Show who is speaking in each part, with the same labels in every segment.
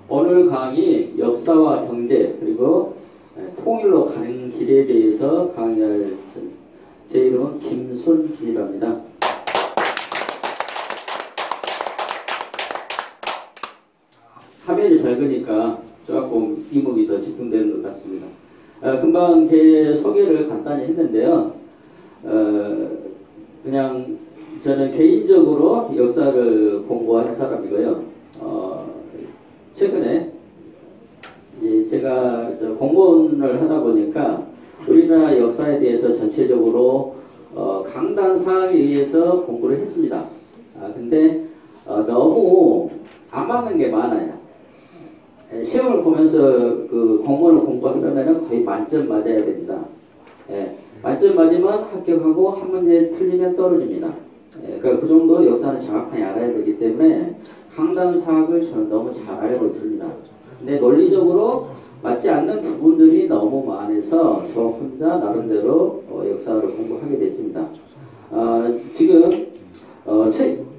Speaker 1: 오늘 강의 역사와 경제 그리고 통일로 가는 길에 대해서 강의할 제 이름은 김손진이랍니다. 화면이 밝으니까 조금 이목이 더 집중되는 것 같습니다. 금방 제 소개를 간단히 했는데요. 그냥 저는 개인적으로 역사를 공부한 사람이고요. 최근에 제가 공무원을 하다 보니까 우리나라 역사에 대해서 전체적으로 강단 사항에 의해서 공부를 했습니다. 근데 너무 안 맞는 게 많아요. 시험을 보면서 그 공무원을 공부하려면 거의 만점 맞아야 됩니다. 만점 맞으면 합격하고 한 문제 틀리면 떨어집니다. 그러니까 그 정도 역사는 정확하게 알아야 되기 때문에 강단 사학을 저는 너무 잘 알고 있습니다. 근데 논리적으로 맞지 않는 부분들이 너무 많아서 저 혼자 나름대로 역사를 공부하게 됐습니다. 지금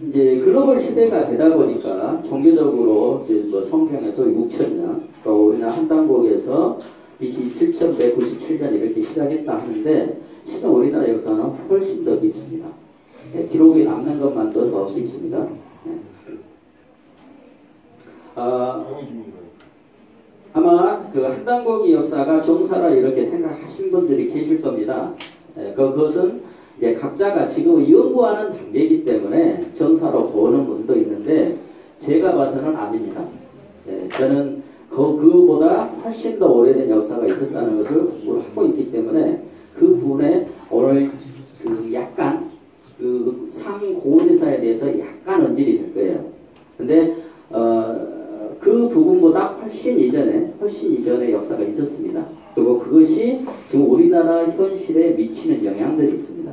Speaker 1: 이제 글로벌 시대가 되다 보니까 종교적으로 이제 뭐 성경에서 6,000년, 또 우리나라 한당국에서 BC 7197년 이렇게 시작했다 하는데 실은 우리나라 역사는 훨씬 더 깊습니다. 기록에 남는 것만도 더 깊습니다. 아마 그 한당국의 역사가 정사라 이렇게 생각하신 분들이 계실 겁니다. 그것은 이제 각자가 지금 연구하는 단계이기 때문에 정사로 보는 분도 있는데 제가 봐서는 아닙니다. 저는 그보다 훨씬 더 오래된 역사가 있었다는 것을 공부를 하고 있기 때문에 그 부분에 오늘 약간 그 상고대사에 대해서 약간 언질이 될 거예요. 근데 그 부분보다 훨씬 이전에 역사가 있었습니다. 그리고 그것이 지금 우리나라 현실에 미치는 영향들이 있습니다.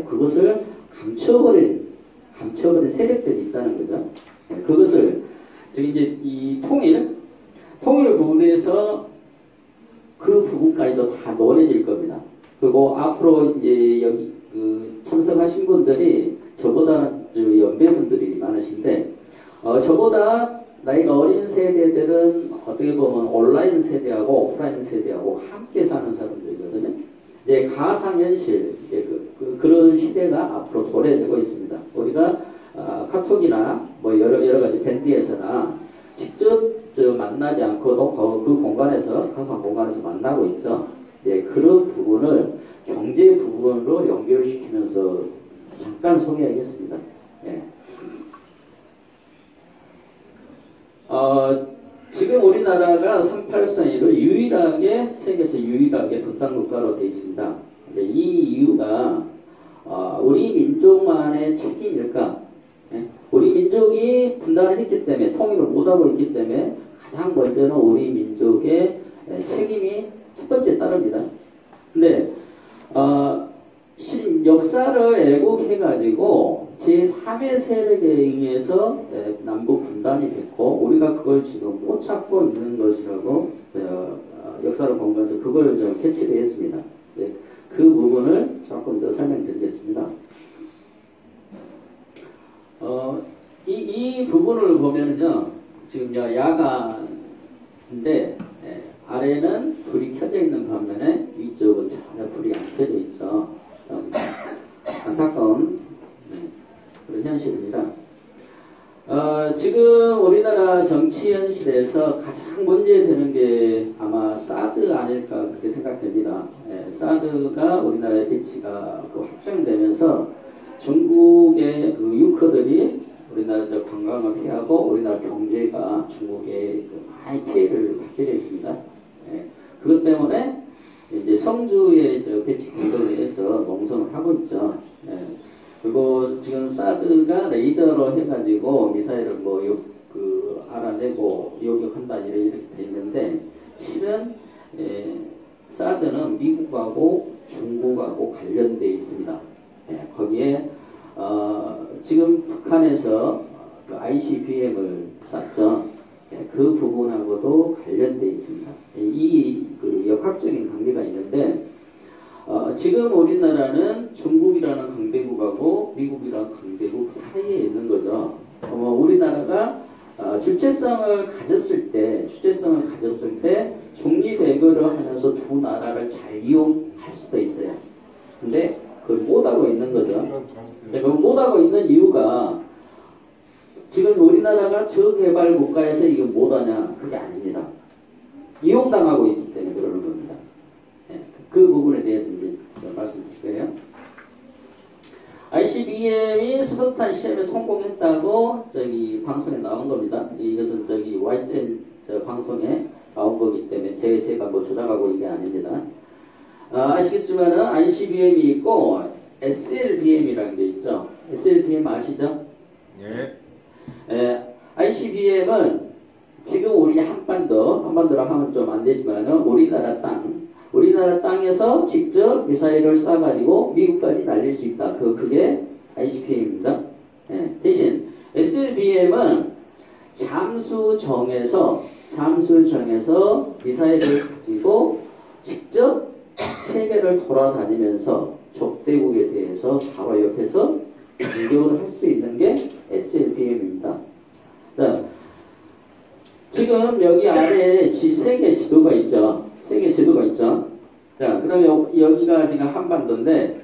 Speaker 1: 그것을 감춰버린 세력들이 있다는 거죠. 그것을 지금 이제 이 통일 부분에서 그 부분까지도 다 논해질 겁니다. 그리고 앞으로 이제 여기 참석하신 분들이 저보다는 연배분들이 많으신데 저보다 나이가 어린 세대들은 어떻게 보면 온라인 세대하고 오프라인 세대하고 함께 사는 사람들이거든요. 이제 가상현실 그런 시대가 앞으로 도래되고 있습니다. 우리가 카톡이나 뭐 여러 가지 밴드에서나 직접 만나지 않고도 그 공간에서 가상 공간에서 만나고 있죠. 그런 부분을 경제 부분으로 연결시키면서 잠깐 소개하겠습니다. 지금 우리나라가 3832로 세계에서 유일하게 분단국가로 되어 있습니다. 이 이유가 우리 민족만의 책임일까? 우리 민족이 분단을 했기 때문에 통일을 못하고 있기 때문에 가장 먼저는 우리 민족의 책임이 첫 번째 따릅니다. 근데 역사를 왜곡해가지고 제3의 세력에 의해서 남북 분단이 됐고 우리가 그걸 지금 못 찾고 있는 것이라고 역사를 공부해서 그걸 좀 캐치를 했습니다. 그 부분을 조금 더 설명드리겠습니다. 이 부분을 보면은요, 지금 야간인데 아래는 불이 켜져 있는 반면에 위쪽은 전혀 불이 안 켜져 있죠. 안타까운 그런 현실입니다. 지금 우리나라 정치 현실에서 가장 문제되는 게 아마 사드 아닐까 그렇게 생각됩니다. 사드가 우리나라의 배치가 확정되면서 중국의 그 유커들이 우리나라 관광을 피하고 우리나라 경제가 중국에 많이 피해를 받게 되어 있습니다. 그것 때문에 이제 성주의 배치 공동에 의해서 농성을 하고 있죠. 그리고 지금 사드가 레이더로 해가지고 미사일을 알아내고 요격한다 이렇게 돼 있는데 실은 사드는 미국하고 중국하고 관련되어 있습니다. 거기에 지금 북한에서 그 ICBM을 쐈죠. 그 부분하고도 관련되어 있습니다. 이 역학적인 관계가 있는데 지금 우리나라는 중국이라는 강대국하고 미국이라는 강대국 사이에 있는 거죠. 우리나라가 주체성을 가졌을 때 중립 외교를 하면서 두 나라를 잘 이용할 수도 있어요. 근데 그걸 못하고 있는 거죠. 그걸 못하고 있는 이유가 지금 우리나라가 저개발 국가에서 이거 못하냐? 그게 아닙니다. 이용당하고 있기 때문에 그러는 겁니다. 예, 그 부분에 대해서 이제 말씀드릴게요. ICBM이 수소탄 시험에 성공했다고 저기 방송에 나온 겁니다. 이것은 저기 YTN 방송에 나온 거기 때문에 제가 뭐 조작하고 이게 아닙니다. 아시겠지만은 ICBM이 있고 SLBM이라는 게 있죠. SLBM 아시죠? 예. ICBM은 지금 우리 한반도라 하면 좀 안 되지만은 우리나라 땅에서 직접 미사일을 쏴가지고 미국까지 날릴 수 있다. 그게 ICBM입니다. 예. 대신 SLBM은 잠수정에서 미사일을 가지고 직접 세계를 돌아다니면서 적대국에 대해서 바로 옆에서 공격을 할 수 있는 게 SLBM입니다. 자, 지금 여기 아래에 세계 지도가 있죠. 자, 그러면 여기가 지금 한반도인데,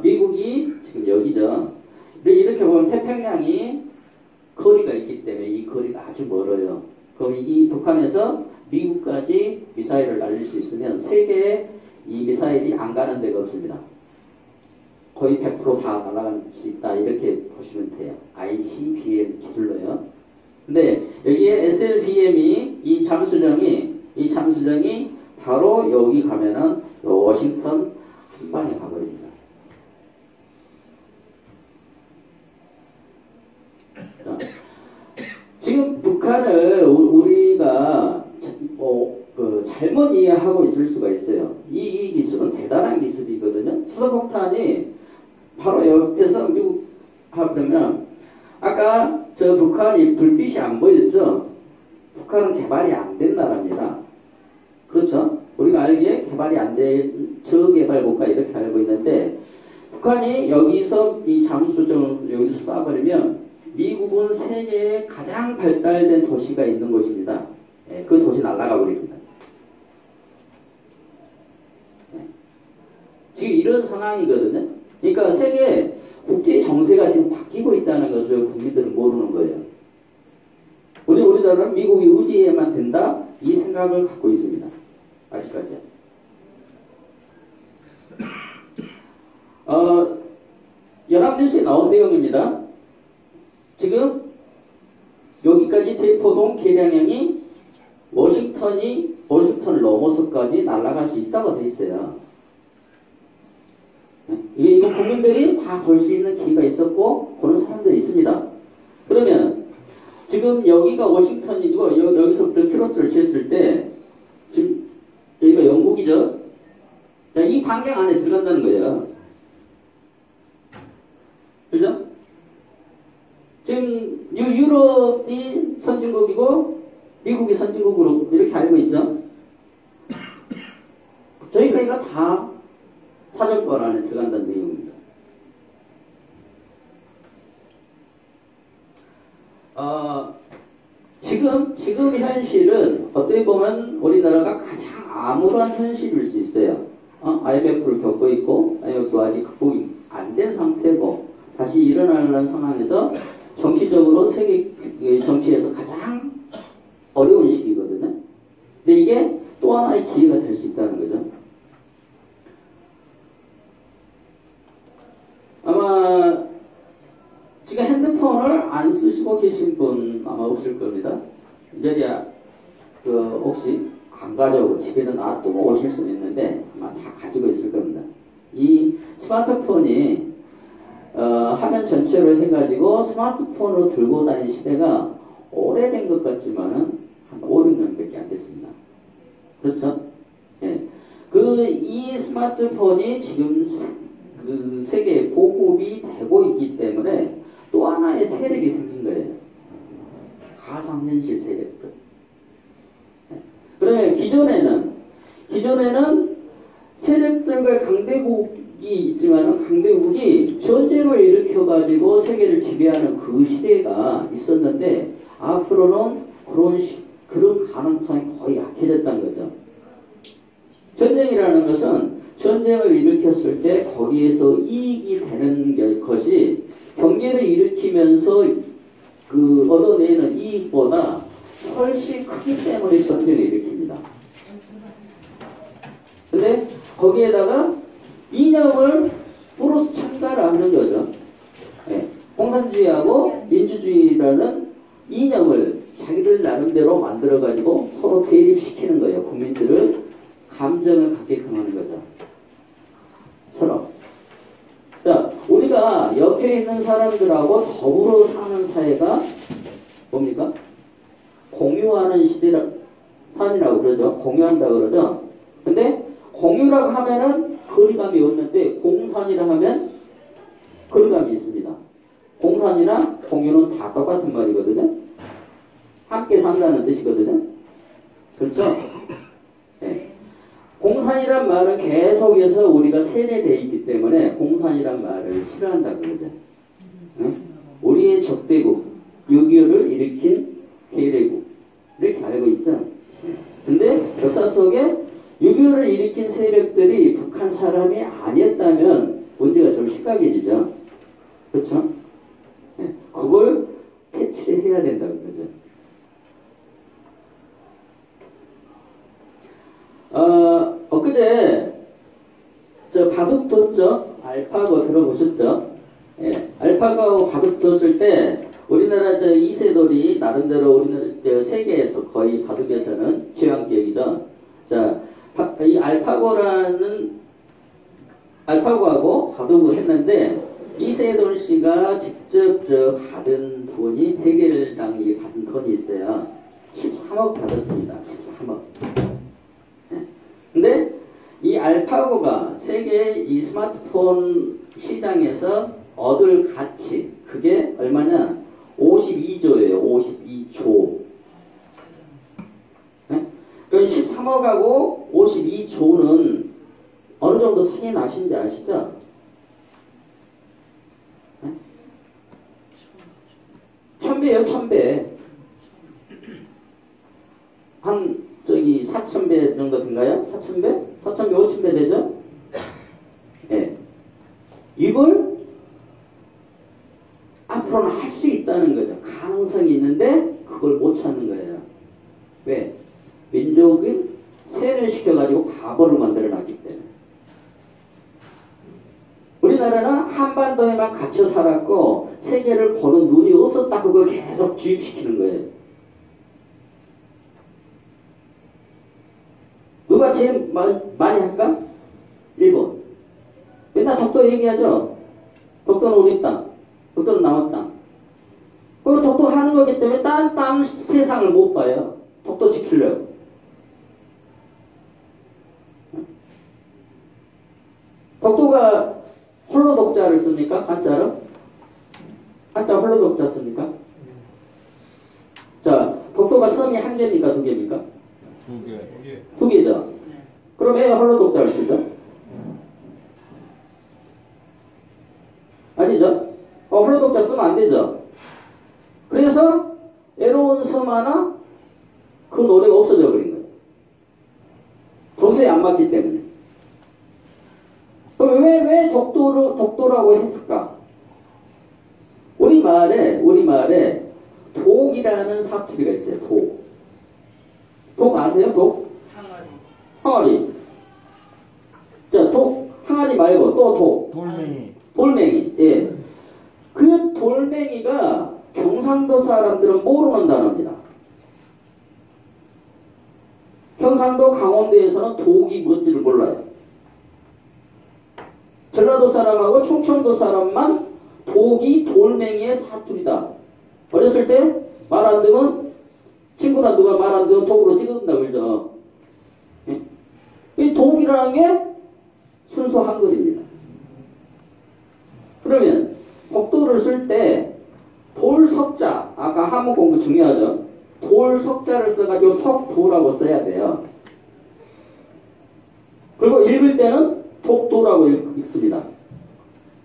Speaker 1: 미국이 지금 여기죠. 이렇게 보면 태평양이 거리가 있기 때문에 이 거리가 아주 멀어요. 그럼 이 북한에서 미국까지 미사일을 날릴 수 있으면 세계에 이 미사일이 안 가는 데가 없습니다. 거의 100% 다 날아갈 수 있다. 이렇게 보시면 돼요. ICBM 기술로요. 근데 여기에 SLBM이 이 잠수정이 바로 여기 가면은 워싱턴 한 방에 가버립니다. 자, 지금 북한을 우리가 잘못 이해하고 있을 수가 있어요. 이 기술은 대단한 기술이거든요. 수소폭탄이 바로 옆에서 미국 그러면 아까 저 북한이 불빛이 안 보였죠? 북한은 개발이 안 된 나라입니다. 그렇죠? 우리가 알기에 개발이 안 된 저개발 국가 이렇게 알고 있는데 북한이 여기서 이 잠수정을 여기서 쏴버리면 미국은 세계에 가장 발달된 도시가 있는 곳입니다. 예, 그 도시 날아가 버립니다. 예. 지금 이런 상황이거든요. 그러니까 세계 국제 정세가 지금 바뀌고 있다는 것을 국민들은 모르는 거예요. 우리나라는 미국이 의지해야만 된다 이 생각을 갖고 있습니다. 아직까지. 연합뉴스에 나온 내용입니다. 지금 여기까지 대포동 계량형이 워싱턴을 넘어서까지 날아갈 수 있다고 돼 있어요. 이거 국민들이 다 볼 수 있는 기회가 있었고 그런 사람들이 있습니다. 그러면 지금 여기가 워싱턴이고 여기서부터 크로스를 쟀을 때 지금 여기가 영국이죠. 이 반경 안에 들어간다는 거예요. 그죠? 지금 유럽이 선진국이고 미국이 선진국으로 이렇게 알고 있죠. 저희까지가 다 사정권 안에 들어간다는 내용입니다. 지금 현실은 어떻게 보면 우리나라가 가장 암울한 현실일 수 있어요. IMF를 겪고 있고 IMF 아직 극복이 안 된 상태고 다시 일어나는 상황에서 정치적으로 세계 정치에서 가장 어려운 시기거든요. 근데 이게 또 하나의 기회가 될 수 있다는 거죠. 아마 지금 핸드폰을 안 쓰시고 계신 분 아마 없을 겁니다. 이제 혹시 안 가져오고 집에다 놔두고 오실 수는 있는데 아마 다 가지고 있을 겁니다. 이 스마트폰이 화면 전체로 해가지고 스마트폰으로 들고 다니는 시대가 오래된 것 같지만은 한 5, 6년밖에 안 됐습니다. 그렇죠? 예. 이 스마트폰이 지금 그 세계에 보급이 되고 있기 때문에 또 하나의 세력이 생긴 거예요. 가상현실 세력들. 예. 그러면 기존에는 세력들과 강대국이 있지만 강대국이 전쟁을 일으켜가지고 세계를 지배하는 그 시대가 있었는데 앞으로는 그런 가능성이 거의 약해졌다는 거죠. 전쟁이라는 것은 전쟁을 일으켰을 때 거기에서 이익이 되는 것이 경제를 일으키면서 그 얻어내는 이익보다 훨씬 크기 때문에 전쟁을 일으킵니다. 근데 거기에다가 이념을 플러스 첨가하는 거죠. 예. 공산주의하고 민주주의라는 이념을 자기들 나름대로 만들어가지고 서로 대립시키는 거예요. 국민들을 감정을 갖게끔 하는 거죠. 서로. 자, 우리가 옆에 있는 사람들하고 더불어 사는 사회가 뭡니까? 공유하는 삶이라고 그러죠. 공유한다고 그러죠. 근데 공유라고 하면은 거리감이 없는데 공산이라 하면 거리감이 있습니다. 공산이나 공유는 다 똑같은 말이거든요. 함께 산다는 뜻이거든요. 그렇죠? 네. 공산이란 말은 계속해서 우리가 세뇌되어 있기 때문에 공산이란 말을 싫어한다고 그러죠. 네? 우리의 적대국, 6.25를 일으킨 괴뢰국 이렇게 알고 있죠. 네. 근데 역사 속에 6.25를 일으킨 세력들이 북한 사람이 아니었다면 문제가 좀 심각해지죠. 그렇죠? 네. 그걸 캐치를 해야 된다고 그러죠. 엊그제 저 바둑 뒀죠? 알파고 들어보셨죠? 예, 알파고하고 바둑 뒀을 때 우리나라 저 이세돌이 나름대로 우리나라 저 세계에서 거의 바둑에서는 최강격이죠. 자, 이 알파고하고 바둑을 했는데 이세돌 씨가 직접 저 받은 돈이 대결당이 받은 돈이 있어요. 13억 받았습니다. 13억. 근데 이 알파고가 세계 이 스마트폰 시장에서 얻을 가치 그게 얼마냐? 52조예요. 52조. 네? 그럼 13억하고 52조는 어느 정도 차이 나신지 아시죠? 네? 1000배요, 1000배. 한 저기 4000배 정도 된가요? 4000배? 4000배, 5000배 되죠? 예. 네. 이걸 앞으로는 할 수 있다는 거죠. 가능성이 있는데 그걸 못 찾는 거예요. 왜? 민족을 세뇌시켜가지고 가보를 만들어놨기 때문에. 우리나라는 한반도에만 갇혀 살았고 세계를 보는 눈이 없었다. 그걸 계속 주입시키는 거예요. 누가 제일 많이 할까? 일본. 맨날 독도 얘기하죠. 독도는 우리 땅. 독도는 남의 땅. 그 독도 하는 거기 때문에 딴 땅 세상을 못 봐요. 독도 지키려고. 독도가 홀로 독자를 씁니까? 한자로? 한자 홀로 독자 씁니까? 자, 독도가 섬이 한 개입니까? 두 개입니까?
Speaker 2: 두 개.
Speaker 1: 두 개죠. 그럼 왜 홀로 독자를 쓰죠? 아니죠? 홀로 독자 쓰면 안 되죠. 그래서 외로운 섬 하나 그 노래가 없어져 버린 거예요. 정서에 안 맞기 때문에. 그럼 왜 독도라고 했을까? 우리말에 독이라는 사투리가 있어요. 독 아세요? 독? 항아리. 자, 독, 항아리 말고 또 독. 돌멩이. 예. 그 돌멩이가 경상도 사람들은 모르는 단어입니다. 경상도 강원도에서는 독이 뭔지를 몰라요. 전라도 사람하고 충청도 사람만 독이 돌멩이의 사투리다. 어렸을 때 말 안 되면 친구나 누가 말 안 되면 독으로 찍어준다고 그러죠. 예? 이 독이라는 게 순수 한글입니다. 그러면 독도를 쓸 때 돌석자, 아까 한문 공부 중요하죠. 돌석자를 써가지고 석도라고 써야 돼요. 그리고 읽을 때는 독도라고 읽습니다.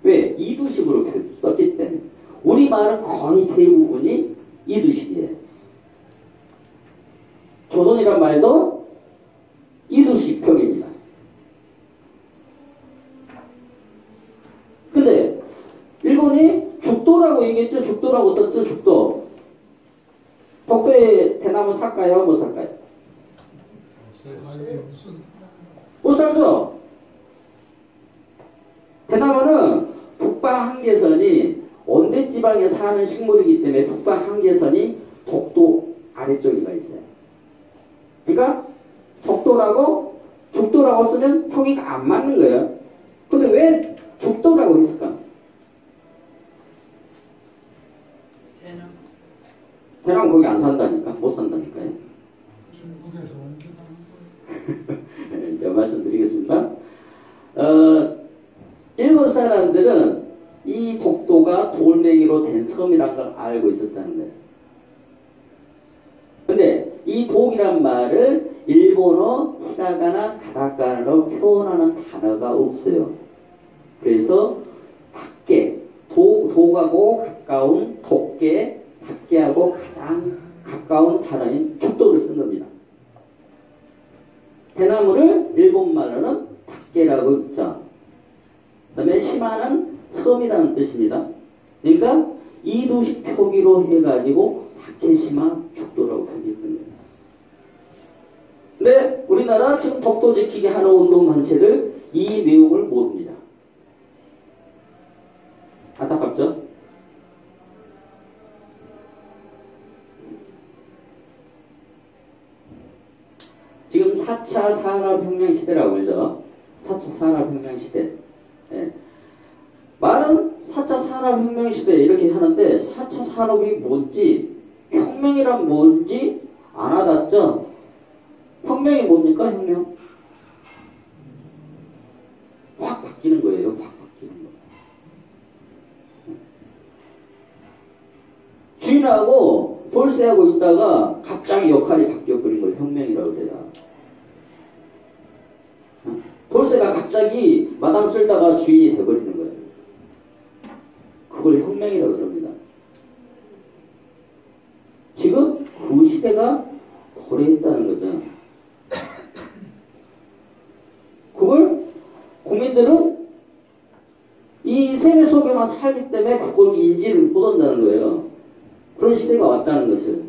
Speaker 1: 왜? 이두식으로 썼기 때문에. 우리말은 거의 대부분이 이두식이에요. 조선이란 말도 이두식 평입니다. 근데 일본이 죽도라고 얘기했죠. 죽도라고 썼죠. 죽도. 독도에 대나무 살까요? 못 살까요? 못 살죠. 대나무는 북방 한계선이 온대지방에 사는 식물이기 때문에 북방 한계선이 독도 아래쪽에 가 있어요. 그러니까 독도라고 죽도라고 쓰면 표기가 안 맞는 거예요. 근데 왜 죽도라고 했을까? 대나무 거기 안 산다니까? 못 산다니까요.
Speaker 2: 중국에서 옮겨가는 거예요.
Speaker 1: 이제 말씀드리겠습니다. 일본 사람들은 이 독도가 돌멩이로 된 섬이라는 걸 알고 있었다는 거예요. 근데 이 독이란 말을 일본어, 히라가나, 가타카나로 표현하는 단어가 없어요. 그래서 닭개, 독하고 가까운 독개, 닭개하고 가장 가까운 단어인 죽도를 쓴 겁니다. 대나무를 일본말로는 닭개라고 있죠. 그 다음에 시마는 섬이라는 뜻입니다. 그러니까 이두식 표기로 해가지고 닭개시마 죽도라고 표기했던 거예요. 근데 우리나라 지금 독도 지키기 하는 운동단체들 이 내용을 모릅니다. 안타깝죠? 지금 4차 산업혁명 시대라고 그러죠. 4차 산업혁명 시대. 예. 말은 4차 산업혁명 시대 이렇게 하는데 4차 산업이 뭔지 혁명이란 뭔지 안 와닿죠? 혁명이 뭡니까? 혁명? 확 바뀌는 거예요. 확 바뀌는 거. 주인하고 돌쇠하고 있다가 갑자기 역할이 바뀌어버린 걸 혁명이라고 그래요. 돌쇠가 갑자기 마당 쓸다가 주인이 돼버리는 거예요. 그걸 혁명이라고 그럽니다. 지금 그 시대가 도래했다는 거죠. 그걸 국민들은 이 세계 속에만 살기 때문에 그걸 인지를 못한다는 거예요. 그런 시대가 왔다는 것을.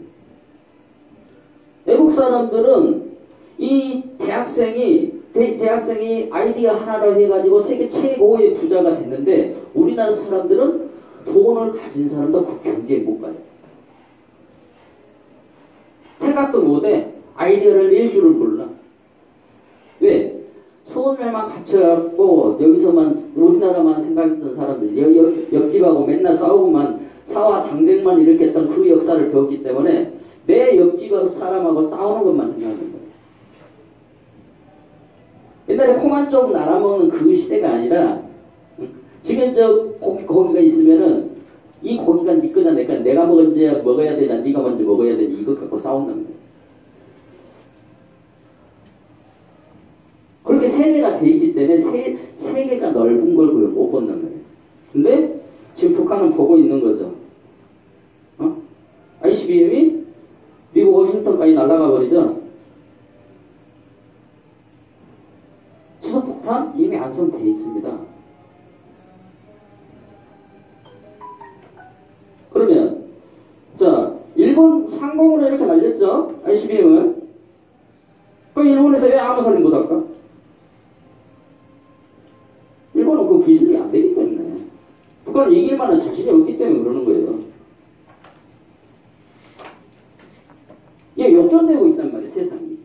Speaker 1: 외국 사람들은 이 대학생이 아이디어 하나로 해가지고 세계 최고의 부자가 됐는데 우리나라 사람들은 돈을 가진 사람도 그 경지에 못 가요. 생각도 못해. 아이디어를 낼 줄을 몰라. 왜? 서울에만 갇혀갖고 여기서만 우리나라만 생각했던 사람들 옆집하고 맨날 싸우고만 사와 당쟁만 일으켰던 그 역사를 배웠기 때문에 내 옆집 사람하고 싸우는 것만 생각하는 거예요. 옛날에 콩 한 쪽 나눠먹는 그 시대가 아니라 지금 저 고기가 있으면은 이 고기가 네 거냐 내 거냐 내가 먼저 먹어야 되냐 네가 먼저 먹어야 되냐 이것 갖고 싸운다는 거예요. 그렇게 세계가 돼 있기 때문에 세계가 넓은 걸 못 본다는 거예요. 근데 지금 북한은 보고 있는 거죠. ICBM이 미국 워싱턴까지 날아가 버리죠. 수소폭탄 이미 안성돼 있습니다. 그러면 자 일본 상공으로 이렇게 날렸죠. ICBM을. 그럼 일본에서 왜 아무 소리 못 할까? 일본은 그 기술이 안 되기 때문에 북한은 이길 만한 자신이 없기 때문에 그러는 거예요. 이게 역전되고 있단 말이에요. 세상이.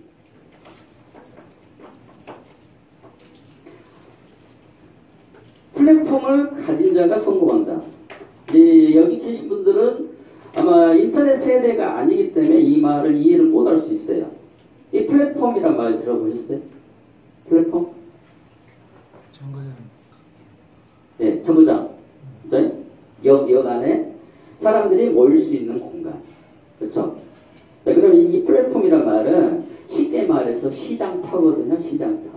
Speaker 1: 플랫폼을 가진 자가 성공한다. 여기 계신 분들은 아마 인터넷 세대가 아니기 때문에 이 말을 이해를 못할 수 있어요. 이 플랫폼이란 말 들어보셨어요? 플랫폼?
Speaker 2: 정거장.
Speaker 1: 네, 정거장. 역 안에 사람들이 모일 수 있는 공간. 그렇죠? 네, 그럼 이 플랫폼이란 말은 쉽게 말해서 시장터거든요. 시장터.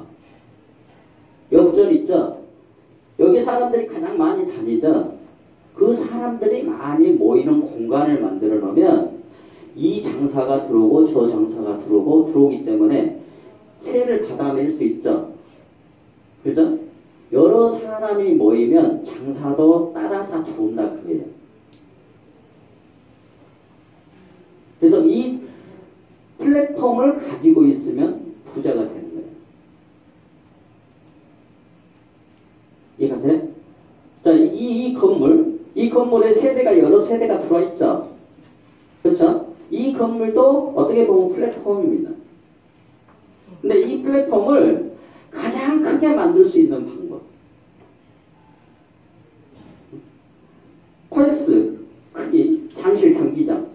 Speaker 1: 역전 있죠? 여기 사람들이 가장 많이 다니죠? 그 사람들이 많이 모이는 공간을 만들어 놓으면 이 장사가 들어오고 저 장사가 들어오기 때문에 세를 받아낼 수 있죠. 그죠? 여러 사람이 모이면 장사도 따라서 들어온다 그거예요. 그래서 이 플랫폼을 가지고 있으면 부자가 되는 거예요. 이해가세요? 자, 이 건물에 세대가 여러 세대가 들어와 있죠. 그렇죠? 이 건물도 어떻게 보면 플랫폼입니다. 근데 이 플랫폼을 가장 크게 만들 수 있는 방법. 코엑스 크기, 장실 경기장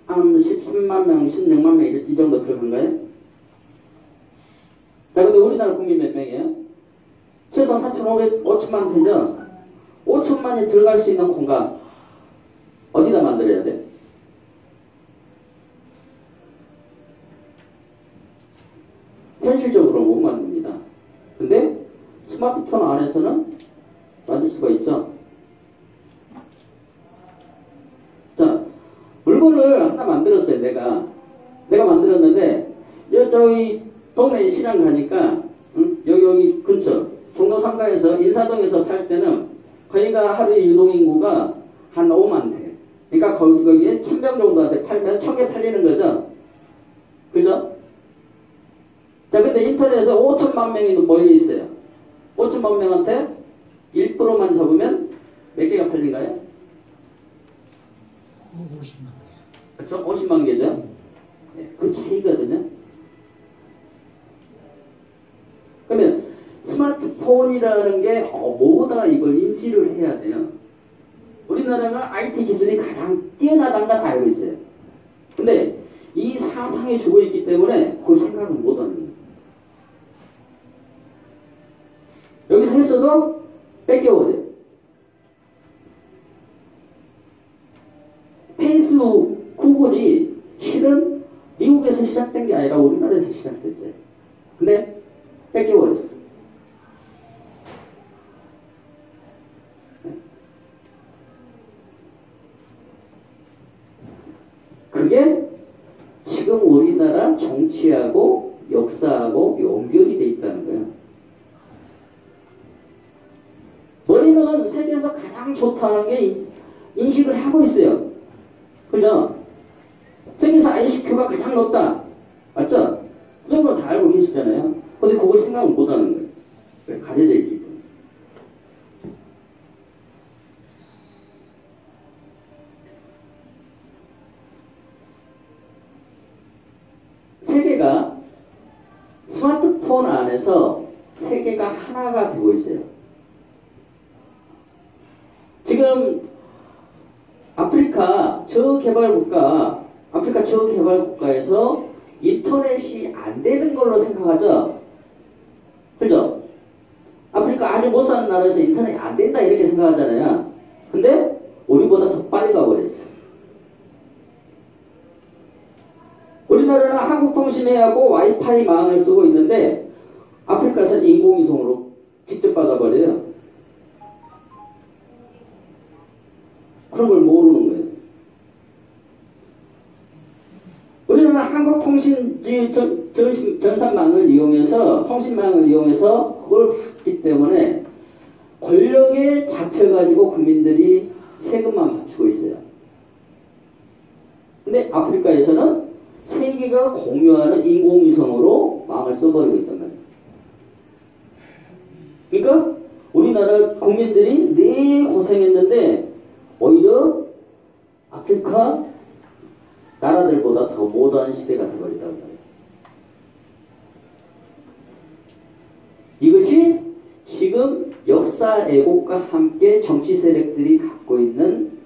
Speaker 1: 13만 명, 16만 명 이 정도 들어간가요? 자, 근데 우리나라 국민 몇 명이에요? 최소 4,500, 5천만 되죠? 5천만이 들어갈 수 있는 공간 어디다 만들어야 돼? 현실적으로 못 만듭니다. 근데 스마트폰 안에서는 만들 수가 있죠. 자, 물건을 하나 만들었어요. 내가 만들었는데 저기 동네 시장 가니까 여기 근처 종로 3가에서 인사동에서 팔 때는 거기가 하루에 유동인구가 한 5만 대. 그러니까 거기에 1000병 정도한테 팔면 1000개 팔리는 거죠. 그죠? 자, 근데 인터넷에 5천만 명이 모여 있어요. 5천만 명한테 1%만 잡으면 몇 개가 팔린가요?
Speaker 2: 50만 개.
Speaker 1: 그렇죠? 50만 개죠? 네, 그 차이거든요. 그러면 스마트폰이라는 게 뭐보다 이걸 인지를 해야 돼요. 우리나라가 IT 기술이 가장 뛰어나다는 건 알고 있어요. 근데 이 사상에 죽어 있기 때문에 그걸 생각을 못 하는 거예요. 여기서 했어도 뺏겨버려요. 페이스북, 구글이 실은 미국에서 시작된 게 아니라 우리나라에서 시작됐어요. 근데 뺏겨버렸어요. 그게 지금 우리나라 정치하고 역사하고 연결이 돼 있다는 거예요. 머리는 세계에서 가장 좋다는 게 인식을 하고 있어요. 그죠? 세계에서 ICQ가 가장 높다. 맞죠? 그 정도는 다 알고 계시잖아요. 근데 그걸 생각을 못 하는 거예요. 왜? 가려져 있기 때문에. 세계가 스마트폰 안에서 세계가 하나가 되고 있어요. 지금 아프리카 저개발국가에서 인터넷이 안 되는 걸로 생각하죠? 그죠? 아프리카 아주 못 사는 나라에서 인터넷이 안 된다 이렇게 생각하잖아요. 근데 우리보다 더 빨리 가버렸어요. 우리나라는 한국통신회하고 와이파이 망을 쓰고 있는데 아프리카에서는 인공위성으로 직접 받아버려요. 그런 걸 모르는 거예요. 우리는 한국통신 전산망을 이용해서 통신망을 이용해서 그걸 받기 때문에 권력에 잡혀가지고 국민들이 세금만 바치고 있어요. 근데 아프리카에서는 세계가 공유하는 인공위성으로 망을 써버리고 있단 말이에요. 그러니까 우리나라 국민들이 네 고생했는데 오히려 아프리카 나라들보다 더 못한 시대가 되어버리다고 해요. 이것이 지금 역사 왜곡과 함께 정치 세력들이 갖고 있는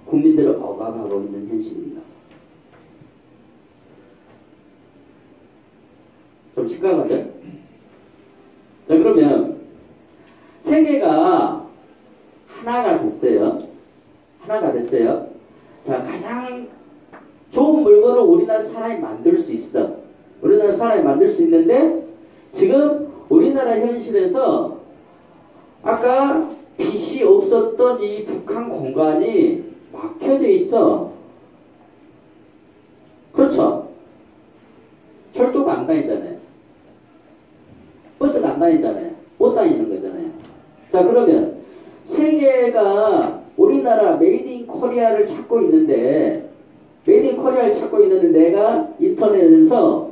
Speaker 1: 국민들을 억압하고 있는 현실입니다. 좀 심각하죠? 자, 그러면 세계가 하나가 됐어요. 자, 가장 좋은 물건을 우리나라 사람이 만들 수 있어. 우리나라 사람이 만들 수 있는데 지금 우리나라 현실에서 아까 빛이 없었던 이 북한 공간이 막혀져 있죠. 그렇죠. 철도가 안 다니잖아요. 버스가 안 다니잖아요. 못 다니는 거잖아요. 자, 그러면 세계가 우리나라 메이드 인 코리아를 찾고 있는데, 메이드 인 코리아를 찾고 있는데 내가 인터넷에서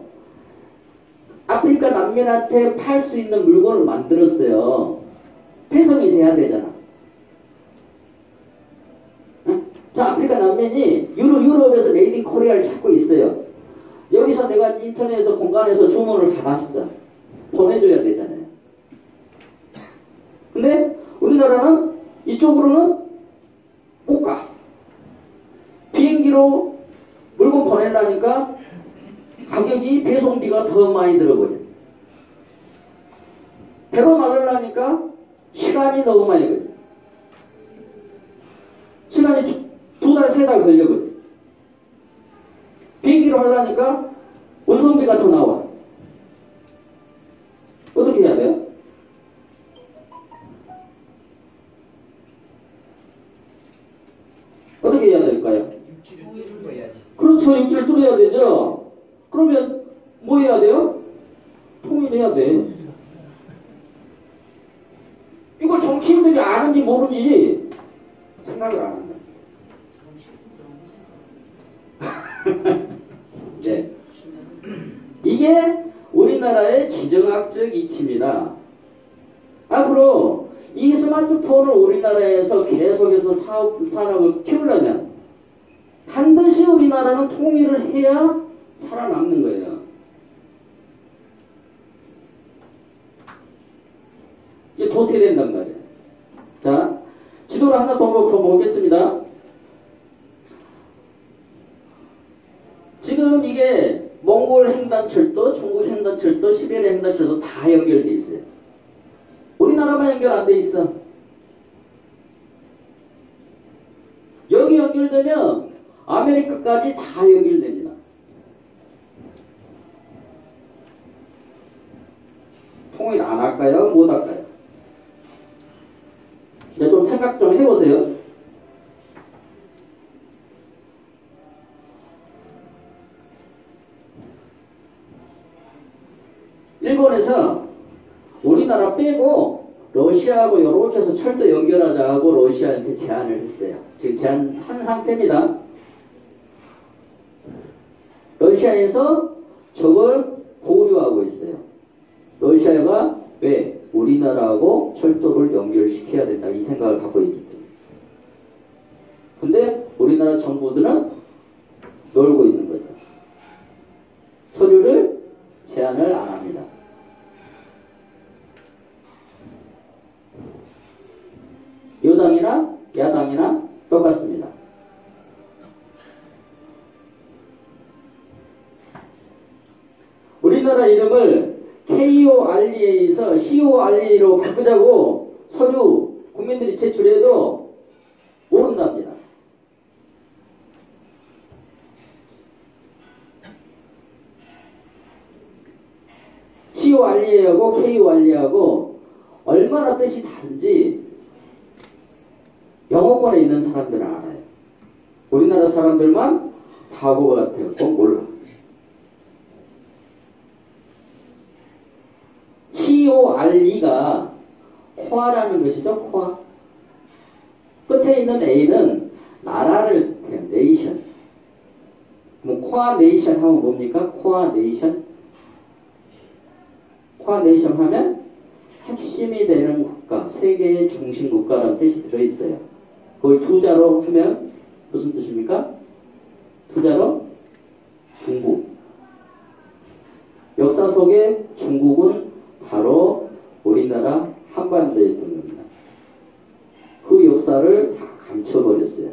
Speaker 1: 아프리카 난민한테 팔 수 있는 물건을 만들었어요. 배송이 돼야 되잖아. 응? 자, 아프리카 난민이 유럽에서 메이드 인 코리아를 찾고 있어요. 여기서 내가 인터넷에서 공간에서 주문을 받았어. 보내줘야 되잖아요. 근데 우리나라는 이쪽으로는 못 가. 비행기로 물건 보내려니까 가격이 배송비가 더 많이 들어버려. 배로 나가려니까 시간이 너무 많이 걸려. 시간이 두 달, 세 달 걸려버려. 비행기로 하려니까 운송비가 더 나와. 어떻게 해야 돼요? 어떻게 해야 될까요?
Speaker 3: 육지를 뚫어야지.
Speaker 1: 그렇죠. 육지를 뚫어야 되죠. 그러면 뭐 해야 돼요? 통일해야 돼. 이걸 정치인들이 아는지 모르는지 생각을 안 한다. 네. 이게 우리나라의 지정학적 이치입니다. 앞으로 이 스마트폰을 우리나라에서 계속해서 산업을 키우려면 반드시 우리나라는 통일을 해야 살아남는 거예요. 이게 도태된단 말이에요. 자, 지도를 하나 더 보겠습니다. 지금 이게 몽골 횡단철도, 중국 횡단철도, 시베리아 횡단철도 다 연결돼 있어요. 우리나라만 연결 안 돼 있어. 여기 연결되면 아메리카까지 다 연결됩니다. 통일 안 할까요? 못 할까요? 이제 좀 생각 좀 해보세요. 일본에서 우리나라 빼고 러시아하고 이렇게 해서 철도 연결하자고 러시아한테 제안을 했어요. 지금 제안한 상태입니다. 러시아에서 저걸 보류하고 있어요. 러시아가 왜 우리나라하고 철도를 연결시켜야 된다 이 생각을 갖고 있기 때문에. 근데 우리나라 정부들은 놀고 있는 거죠. 서류를 제안을 안 합니다. 여당이나 야당이나 똑같습니다. 우리나라 이름을 KORE에서 CORE로 바꾸자고 서류 국민들이 제출해도 모른답니다. CORE하고 KORE하고 얼마나 뜻이 다른지 영어권에 있는 사람들은 알아요. 우리나라 사람들만 바보 같아요. 몰라. CORE가 코아라는 것이죠. 코아. 끝에 있는 A는 나라를 그냥 네이션. 뭐 코아 네이션 하면 뭡니까? 코아 네이션. 코아 네이션 하면 핵심이 되는 국가, 세계의 중심 국가라는 뜻이 들어있어요. 그걸 투자로 하면 무슨 뜻입니까? 투자로 중국. 역사 속에 중국은 바로 우리나라 한반도에 있던 겁니다. 그 역사를 다 감춰버렸어요.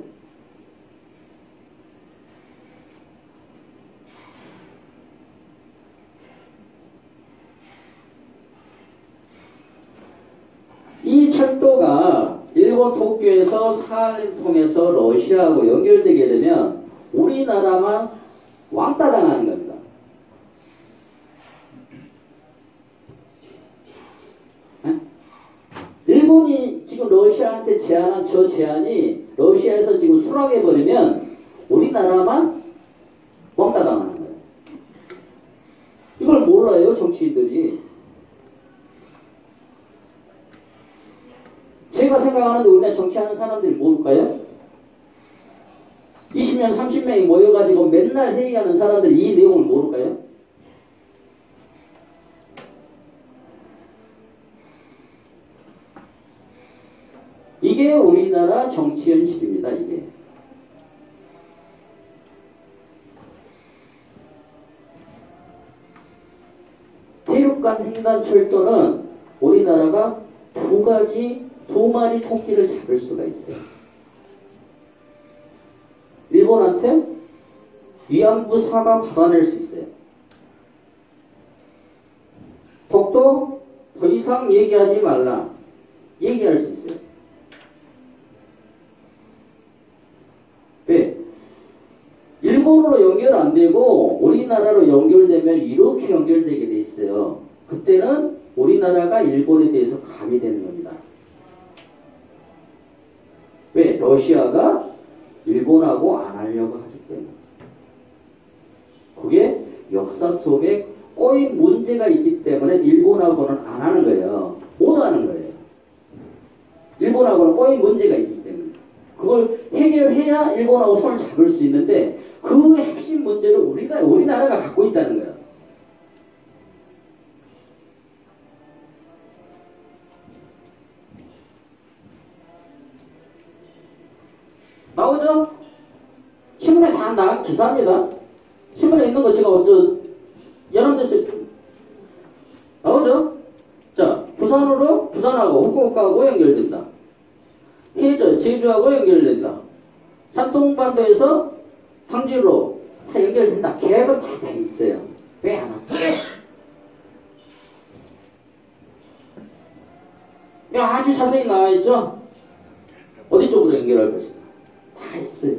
Speaker 1: 이 철도가 일본 도쿄에서 사할린 통해서 러시아하고 연결되게 되면 우리나라만 왕따 당하는 겁니다. 네? 일본이 지금 러시아한테 제안한 저 제안이 러시아에서 지금 수락해버리면 우리나라만 왕따 왔다 당하는 거예요. 이걸 몰라요, 정치인들이. 제가 생각하는데 우리나라 정치하는 사람들이 모를까요? 20명, 30명이 모여가지고 맨날 회의하는 사람들이 이 내용을 모를까요? 이게 우리나라 정치 현실입니다, 이게. 대륙간 횡단철도는 우리나라가 두 마리 토끼를 잡을 수가 있어요. 일본한테 위안부 사과 받아낼 수 있어요. 독도 더 이상 얘기하지 말라. 얘기할 수 있어요. 왜? 일본으로 연결 안 되고 우리나라로 연결되면 이렇게 연결되게 돼 있어요. 그때는 우리나라가 일본에 대해서 감이 되는 겁니다. 왜? 러시아가 일본하고 안 하려고 하기 때문에. 그게 역사 속에 꼬인 문제가 있기 때문에 일본하고는 안 하는 거예요. 못 하는 거예요. 일본하고는 꼬인 문제가 있기 때문에. 그걸 해결해야 일본하고 손을 잡을 수 있는데 그 핵심 문제를 우리나라가 갖고 있다는 거예요. 나오죠? 신문에 다 나간 기사입니다. 신문에 있는 거 제가 여러분들 나오죠? 자, 부산하고 후쿠오카하고 연결된다. 제주하고 연결된다. 산동반도에서 항지로 다 연결된다. 계획은 다 돼 있어요. 왜 안 할까? 아주 자세히 나와 있죠? 어디 쪽으로 연결할 것인가? 다 있어요.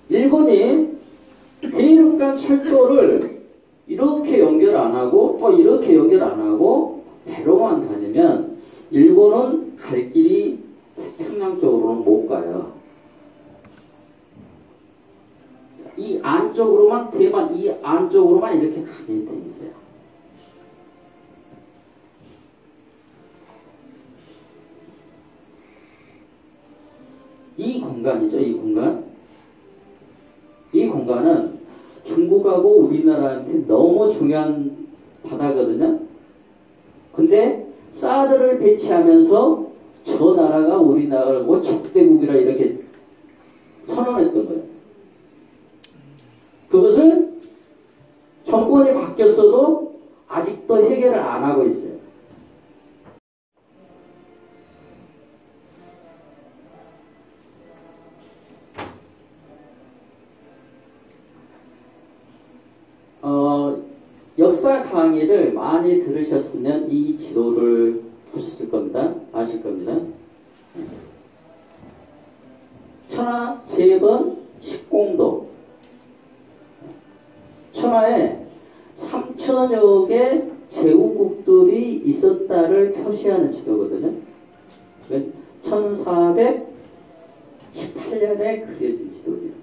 Speaker 1: 일본이 대륙간 철도를 이렇게 연결 안 하고 또 이렇게 연결 안 하고 배로만 다니면 일본은 갈 길이 태평양 쪽으로는 못 가요. 이 안쪽으로만 대만 이 안쪽으로만 이렇게 가게 돼 있어요. 이 공간이죠, 이 공간. 이 공간은 중국하고 우리나라한테 너무 중요한 바다거든요. 근데 사드를 배치하면서 저 나라가 우리나라하고 적대국이라 이렇게 선언했던 거예요. 그것을 정권이 바뀌었어도 아직도 해결을 안 하고 있어요. 역사 강의를 많이 들으셨으면 이 지도를 보셨을 겁니다. 아실 겁니다. 천하 재번 10공도. 천하에 3천여 개 제후국들이 있었다를 표시하는 지도거든요. 1418년에 그려진 지도입니다.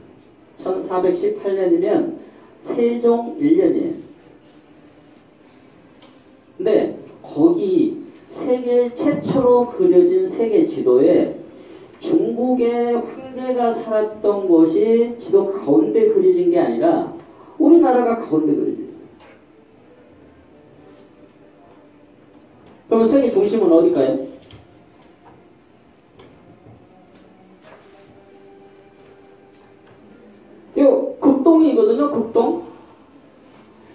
Speaker 1: 1418년이면 세종 1년이에요. 근데 거기 세계 최초로 그려진 세계 지도에 중국의 황제가 살았던 곳이 지도 가운데 그려진 게 아니라 우리나라가 가운데 그려져 있어요. 그럼 세계 중심은 어딜까요? 이거 극동이거든요, 극동.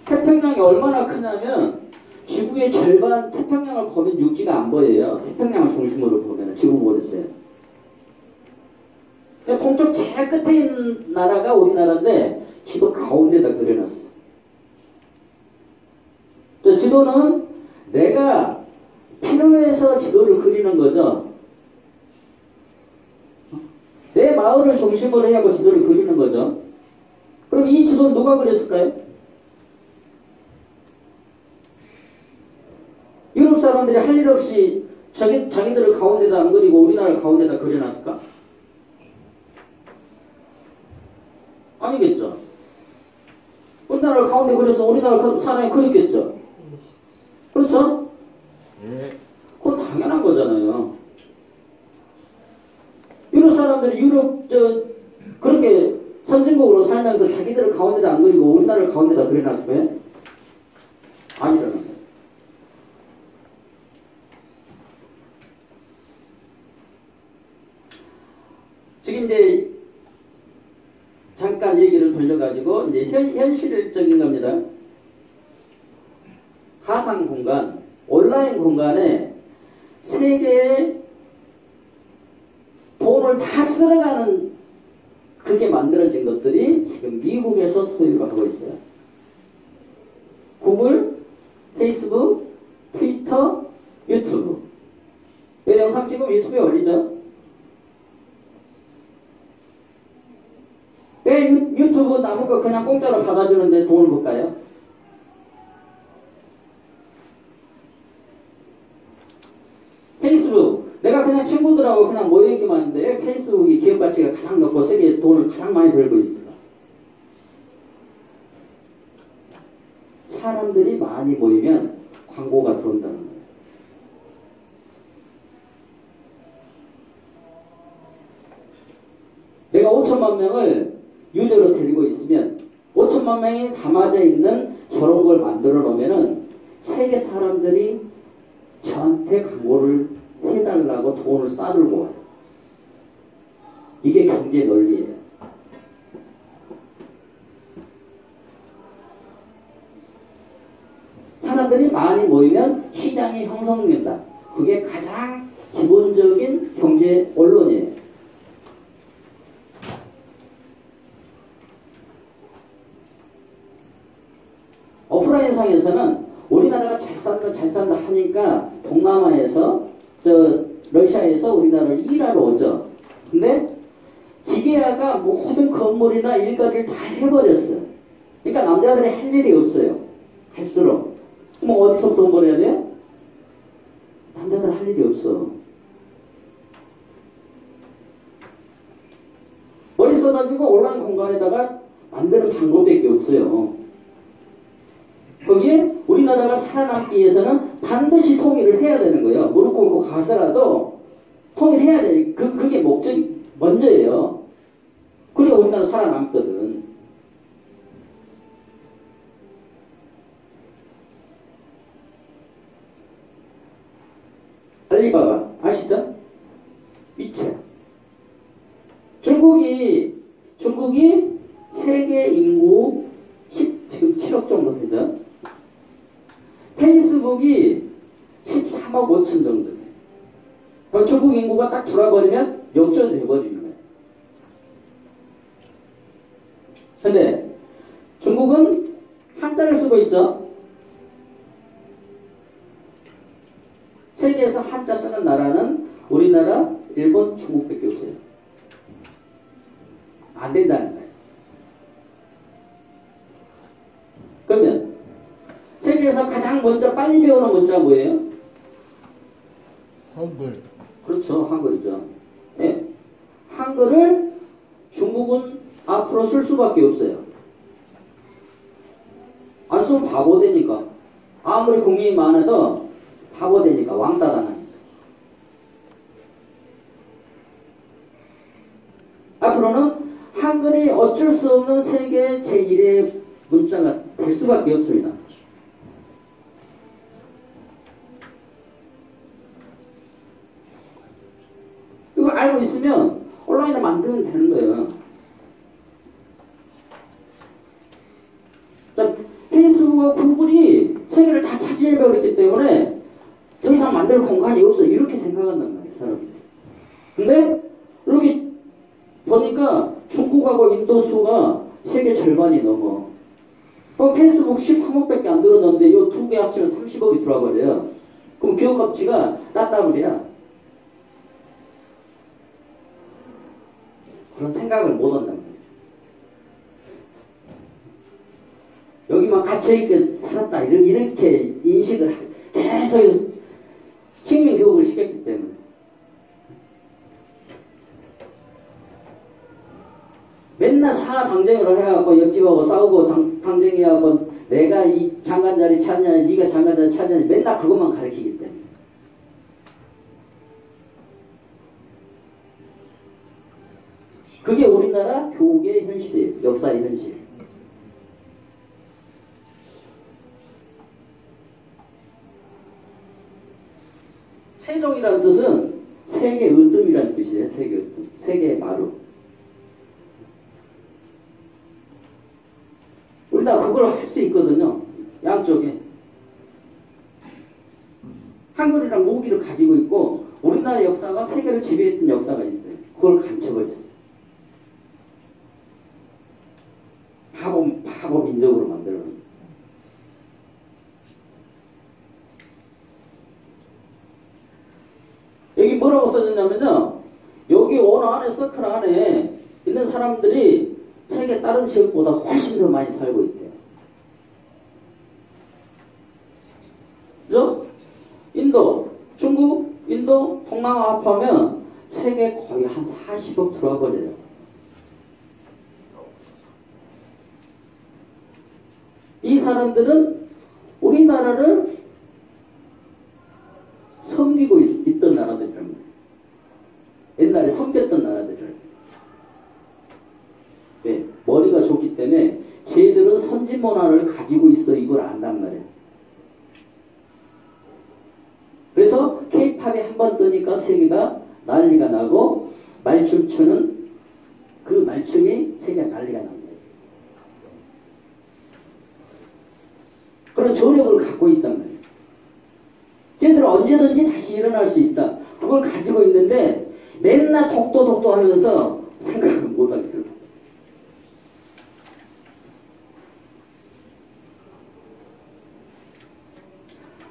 Speaker 1: 태평양이 얼마나 크냐면 지구의 절반 태평양을 보면 육지가 안 보여요. 태평양을 중심으로 보면 지구 보였어요. 동쪽 제일 끝에 있는 나라가 우리나라인데 지도 가운데다 그려놨어. 저 지도는 내가 필요해서 지도를 그리는 거죠. 내 마을을 중심으로 해야 지도를 그리는 거죠. 그럼 이 지도는 누가 그렸을까요? 유럽 사람들이 할 일 없이 자기들을 가운데다 안 그리고 우리나라를 가운데다 그려놨을까? 아니겠죠. 우리나라를 가운데 그려서 우리나라 사람이 그렸겠죠. 그렇죠?
Speaker 3: 예.
Speaker 1: 그건 당연한 거잖아요. 유럽 사람들이 그렇게 선진국으로 살면서 자기들을 가운데다 안 그리고 우리나라를 가운데다 그려놨을 거예요? 아니라는 거예요. 지금 이제 잠깐 얘기를 돌려가지고 이제 현실적인 겁니다. 가상 공간, 온라인 공간에 세계의 돈을 다 쓸어가는 그게 만들어진 것들이 지금 미국에서 소유를 하고 있어요. 구글, 페이스북, 트위터, 유튜브. 이 영상 지금 유튜브에 올리죠? 왜 유튜브 남은 거 그냥 공짜로 받아주는데 돈을 볼까요? 페이스북. 내가 그냥 친구들하고 그냥 모이기만 하는데 페이스북이 기업 가치가 가장 높고 세계에 돈을 가장 많이 벌고 있어요. 사람들이 많이 모이면 광고가 들어온다는 거예요. 내가 5천만 명을 유저로 데리고 있으면 5천만 명이 담아져 있는 저런 걸 만들어 놓으면은 세계 사람들이 저한테 광고를 해달라고 돈을 싸들고 와요. 이게 경제 논리예요. 사람들이 많이 모이면 시장이 형성된다. 그게 가장 기본적인 경제 원론이에요. 오프라인상에서는 우리나라가 잘 산다 하니까 동남아에서 러시아에서 우리나라를 일하러 오죠. 근데 기계화가 모든 건물이나 일거리를 다 해버렸어요. 그러니까 남자들이 할 일이 없어요. 할수록. 그럼 어디서 돈 벌어야 돼요? 남자들 할 일이 없어. 머리 써가지고 온라인 공간에다가 만드는 방법밖에 없어요. 거기에 우리나라가 살아남기 위해서는 반드시 통일을 해야 되는 거예요. 무릎 꿇고 가서라도 통일해야 돼. 그게 목적이 먼저예요. 그래야 우리나라 살아남거든. 알리바바 아시죠? 위챗. 중국이 세계 인구 지금 7억 정도 되죠? 페이스북이 13억 5천 정도 돼요. 그럼 중국 인구가 딱 돌아버리면 역전이 돼버리는 거예요. 근데 중국은 한자를 쓰고 있죠? 세계에서 한자 쓰는 나라는 우리나라, 일본, 중국밖에 없어요. 안 된다는 거예요. 그러면 세계에서 가장 먼저 빨리 배우는 문자가 뭐예요?
Speaker 3: 한글.
Speaker 1: 그렇죠. 한글이죠. 네. 한글을 중국은 앞으로 쓸 수밖에 없어요. 안 쓰면 바보 되니까. 아무리 국민이 많아도 바보 되니까 왕따 당하니까. 앞으로는 한글이 어쩔 수 없는 세계 제1의 문자가 될 수밖에 없습니다. 이거 알고 있으면 온라인을 만들면 되는 거예요. 페이스북과 구글이 세계를 다 차지해버렸기 때문에 더 이상 만들 공간이 없어. 이렇게 생각한단 말이에요, 사람들이. 근데 여기 보니까 중국하고 인도 수가 세계 절반이 넘어. 페이스북 13억밖에 안 들어졌는데 이 두 개 합치면 30억이 들어와버려요. 그럼 기업 가치가 따따블이야. 그런 생각을 못 한단 말이에요. 여기만 갇혀있게 살았다. 이렇게 인식을 계속 식민 교육을 시켰기 때문에. 맨날 상하 당쟁으로 해갖고 옆집하고 싸우고 당쟁해갖고 내가 이 장관 자리 찾냐, 네가 장관 자리 찾냐, 맨날 그것만 가르치기 때문에. 그게 우리나라 교육의 현실이에요. 역사의 현실. 세종이라는 뜻은 세계 으뜸이라는 뜻이에요. 세계 으뜸. 세계의 마루. 우리나라 그걸 할 수 있거든요. 양쪽에. 한글이랑 모기를 가지고 있고 우리나라 역사가 세계를 지배했던 역사가 있어요. 그걸 감춰버렸어요. 바보 민족으로 만들어놓은. 여기 뭐라고 써졌냐면요. 여기 오너 안에 서클 안에 있는 사람들이 세계 다른 지역보다 훨씬 더 많이 살고 있대요. 그죠? 인도, 중국, 인도, 동남아 합하면 세계 거의 한 40억 들어와 버려요. 이 사람들은 우리나라를 섬기고 있던 나라들이랍니다. 옛날에 섬겼던 나라들을. 네, 머리가 좋기 때문에 쟤들은 선진 문화를 가지고 있어 이걸 안단 말이에요. 그래서 K-팝이 한번 뜨니까 세계가 난리가 나고 말춤 추는 그 말춤이 세계가 난리가 납니다. 그런 조력을 갖고 있단 말이에요. 쟤들은 언제든지 다시 일어날 수 있다. 그걸 가지고 있는데 맨날 독도 하면서 생각을 못하게 돼요.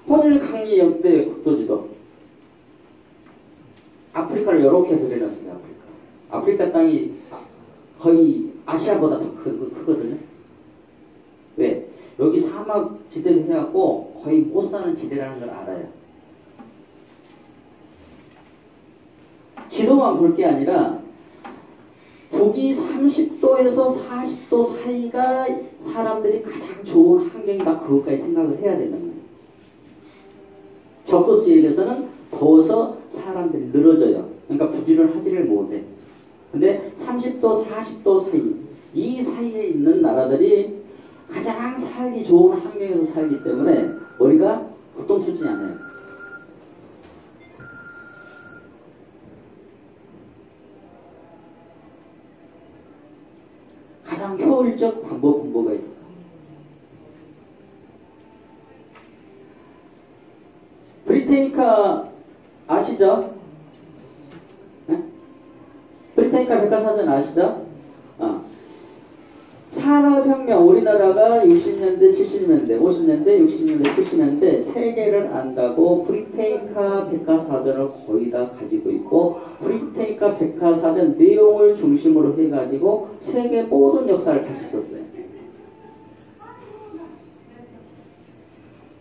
Speaker 1: 혼일 강리 역대 국도지도. 아프리카를 이렇게 그려놨어요. 아프리카 땅이 거의 아시아보다 더 크거든요. 왜? 여기 사막 지대를 해갖고 거의 못 사는 지대라는 걸 알아요. 지도만 볼 게 아니라 북위 30도에서 40도 사이가 사람들이 가장 좋은 환경이다. 그것까지 생각을 해야 된다는 거예요. 적도 지역에서는 더워서 사람들이 늘어져요. 그러니까 부지런하지를 못해. 근데 30도, 40도 사이, 이 사이에 있는 나라들이 가장 살기 좋은 환경에서 살기 때문에 머리가 보통 수준이 아니에요. 가장 효율적 방법가 있어요. 브리테니카 아시죠? 네? 브리테니카 백과사전 아시죠? 산업혁명, 우리나라가 60년대, 70년대, 50년대, 60년대, 70년대 세계를 안다고 브리테니카 백과사전을 거의 다 가지고 있고 브리테니카 백과사전 내용을 중심으로 해가지고 세계 모든 역사를 다시 썼어요.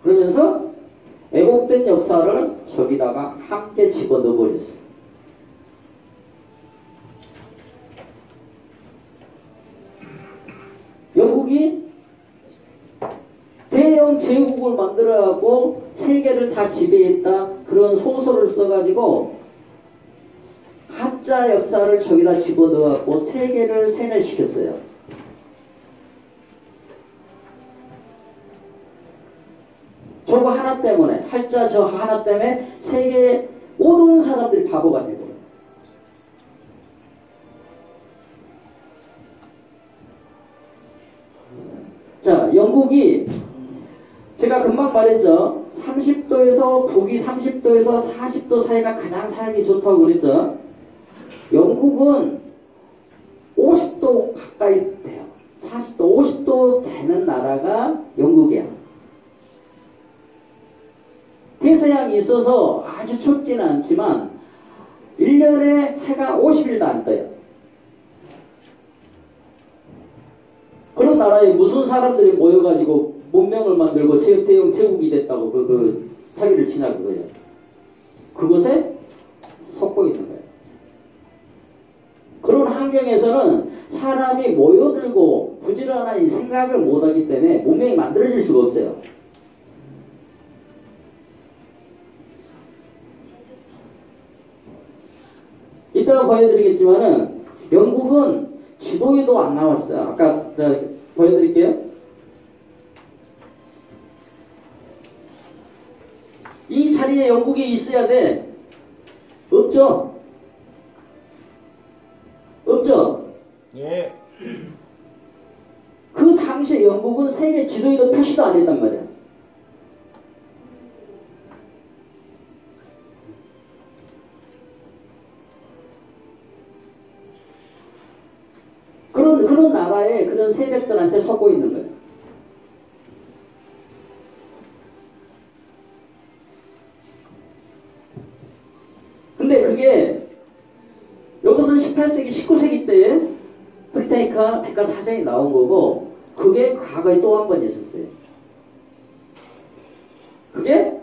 Speaker 1: 그러면서 왜곡된 역사를 저기다가 함께 집어넣어 버렸어요. 영국이 대영 제국을 만들어갖고 세계를 다 지배했다. 그런 소설을 써가지고 가짜 역사를 저기다 집어넣어갖고 세계를 세뇌시켰어요. 저거 하나 때문에, 팔자 저 하나 때문에 세계 모든 사람들이 바보가 되고. 자, 영국이 제가 금방 말했죠. 30도에서 북위 30도에서 40도 사이가 가장 살기 좋다고 그랬죠. 영국은 50도 가까이 돼요. 40도, 50도 되는 나라가 영국이야. 태서양이 있어서 아주 춥지는 않지만 1년에 해가 50일도 안 떠요. 그런 나라에 무슨 사람들이 모여가지고 문명을 만들고 대영 제국이 됐다고 그 사기를 치냐 그거예요. 그것에 속고 있는 거예요. 그런 환경에서는 사람이 모여들고 부지런한 이 생각을 못하기 때문에 문명이 만들어질 수가 없어요. 이따가 보여드리겠지만은 영국은 지도에도 안 나왔어요. 아까 보여드릴게요. 이 자리에 영국이 있어야 돼. 없죠? 없죠?
Speaker 3: 예.
Speaker 1: 그 당시에 영국은 세계 지도에도 표시도 안 했단 말이야. 그런 나라에 그런 세력들한테 속고 있는 거예요. 근데 그게 이것은 18세기, 19세기 때에 브리타니카 백과사전이 나온 거고 그게 과거에 또 한 번 있었어요. 그게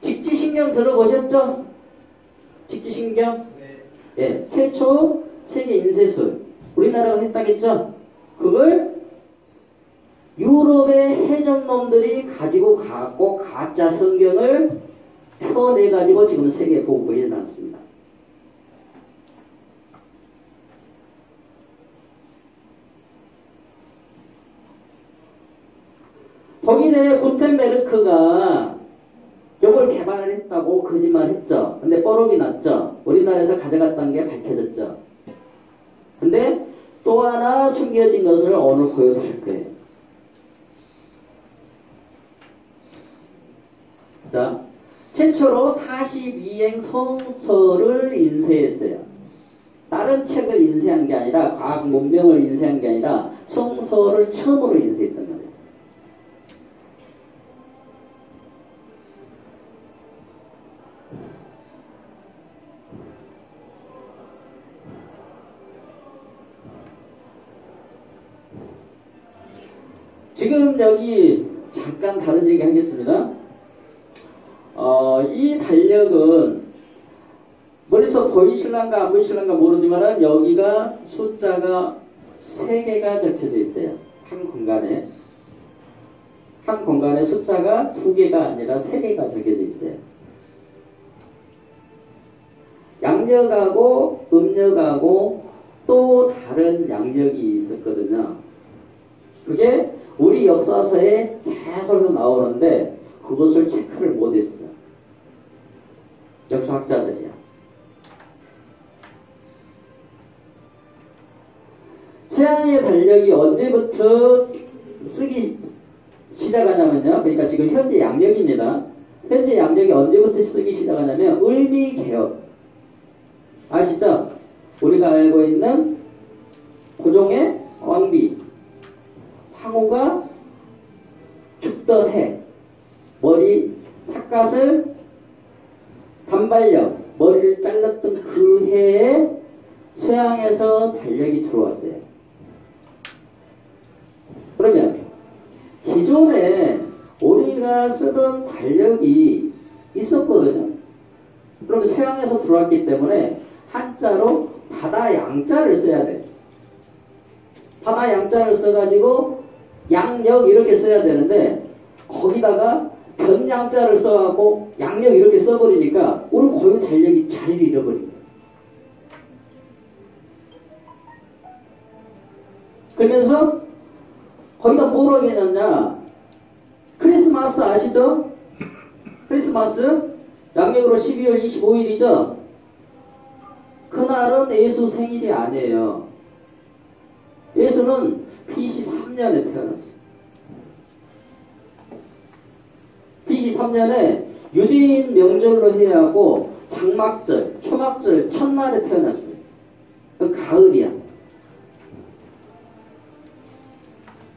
Speaker 1: 직지신경 들어보셨죠? 직지신경? 네. 예, 최초 세계 인쇄술 우리나라가 했다겠죠? 그걸 유럽의 해적놈들이 가지고 가고 가짜 성경을 펴내가지고 지금 세계에 보고해 놨습니다. 독일의 구텐베르크가 이걸 개발을 했다고 거짓말했죠. 근데 뽀록이 났죠. 우리나라에서 가져갔다는 게 밝혀졌죠. 근데 또 하나 숨겨진 것을 오늘 보여드릴 거예요. 자, 최초로 42행 성서를 인쇄했어요. 다른 책을 인쇄한 게 아니라 과학 문명을 인쇄한 게 아니라 성서를 처음으로 인쇄했단 말이에요. 지금 여기 잠깐 다른 얘기 하겠습니다. 이 달력은 멀리서 보이실란가 안 보이실란가 모르지만 여기가 숫자가 3개가 적혀져 있어요. 한 공간에. 한 공간에 숫자가 2개가 아니라 3개가 적혀져 있어요. 양력하고 음력하고 또 다른 양력이 있었거든요. 그게 우리 역사서에 계속 나오는데 그것을 체크를 못했어요. 역사학자들이야. 서양의 달력이 언제부터 쓰기 시작하냐면요. 그러니까 지금 현재 양력입니다. 현재 양력이 언제부터 쓰기 시작하냐면 을미개혁. 아시죠? 우리가 알고 있는 고종의 왕비 황후가 죽던 해 머리 삿갓을 단발력 머리를 잘랐던 그 해에 서양에서 달력이 들어왔어요. 그러면 기존에 우리가 쓰던 달력이 있었거든요. 그러면 서양에서 들어왔기 때문에 한자로 바다 양자를 써야 돼. 바다 양자를 써가지고 양력 이렇게 써야 되는데 거기다가 변양자를 써갖고 양력 이렇게 써버리니까 우리 고유 달력이 자리를 잃어버린 거예요. 그러면서 거기다 뭐라고 해놨냐? 크리스마스 아시죠? 크리스마스 양력으로 12월 25일이죠? 그날은 예수 생일이 아니에요. 예수는 BC 3년에 태어났어요. BC 3년에 유대인 명절로 해야 하고 장막절, 초막절, 첫날에 태어났어요. 그 가을이야.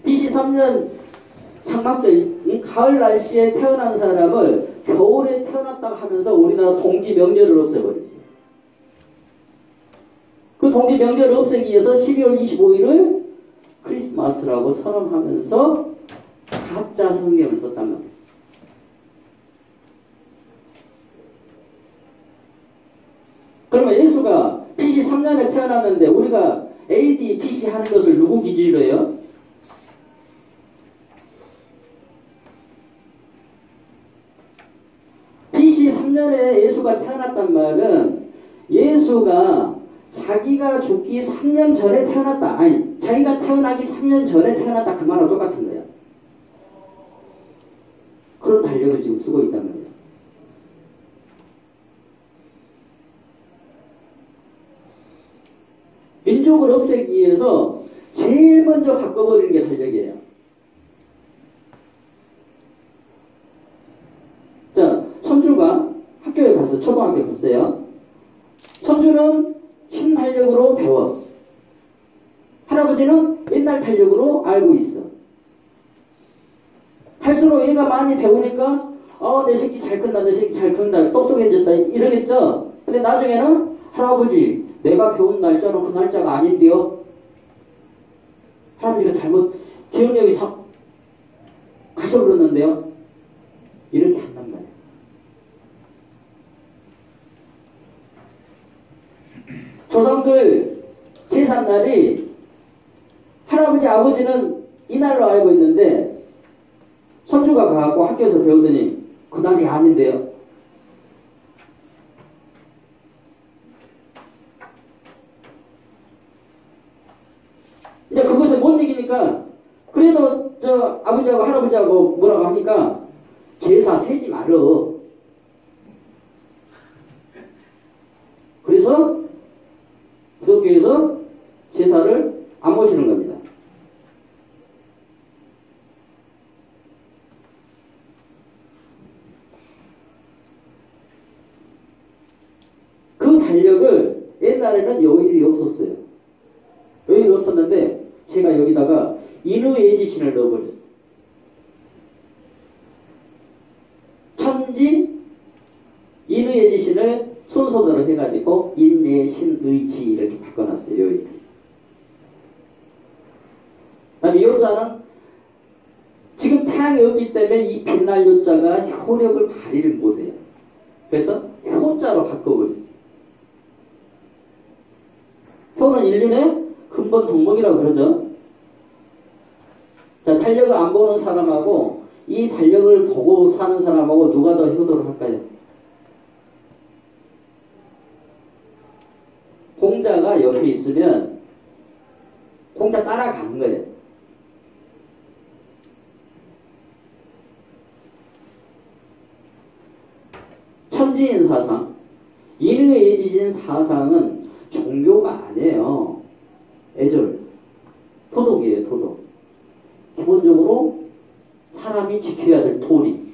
Speaker 1: BC 3년 장막절, 가을 날씨에 태어난 사람을 겨울에 태어났다고 하면서 우리나라 동지 명절을 없애버렸어요. 그 동지 명절을 없애기 위해서 12월 25일을 크리스마스라고 선언하면서 가짜 성경을 썼단 말이에요. 그러면 예수가 BC 3년에 태어났는데 우리가 AD, BC 하는 것을 누구 기준으로 해요? BC 3년에 예수가 태어났단 말은 예수가 자기가 죽기 3년 전에 태어났다. 아니, 자기가 태어나기 3년 전에 태어났다. 그 말하고 똑같은 거야. 그런 달력을 지금 쓰고 있단 말이야. 민족을 없애기 위해서 제일 먼저 바꿔버리는 게 달력이에요. 자, 천주가 학교에 가서 초등학교 갔어요. 천주는 신달력으로 배워. 할아버지는 옛날 달력으로 알고 있어. 할수록 얘가 많이 배우니까 내 새끼 잘 큰다, 내 새끼 잘 큰다, 똑똑해졌다 이러겠죠. 근데 나중에는 할아버지 내가 배운 날짜는 그 날짜가 아닌데요. 할아버지가 잘못 기억력이 가셔버렸는데요. 이렇게 한단 말이에요. 조상들 제삿날이 할아버지 아버지는 이날로 알고 있는데 손주가 가갖고 학교에서 배우더니 그날이 아닌데요. 이제 그것을 못 이기니까 그래도 저 아버지하고 할아버지하고 뭐라고 하니까 제사 세지 말어. 그래서 기독교에서 제사를 안 모시는 겁니다. 그 달력을 옛날에는 요일이 없었어요. 요일이 없었는데 제가 여기다가 인의예지신을 넣어버렸어요. 천지 인의예지신을 순서대로 해가지고 인내신의지 이렇게 바꿔놨어요. 요일. 그다음에 요자는 지금 태양이 없기 때문에 이 빛날 요자가 효력을 발휘를 못해요. 그래서 효자로 바꿔버렸어요. 효는 인륜의 근본 덕목이라고 그러죠. 자, 달력을 안 보는 사람하고 이 달력을 보고 사는 사람하고 누가 더 효도를 할까요? 공자가 옆에 있으면 공자 따라가는 거예요. 천지인 사상, 인의예지신 사상은 종교가 아니에요. 애절, 도덕이에요. 도덕. 기본적으로 사람이 지켜야 될 도리.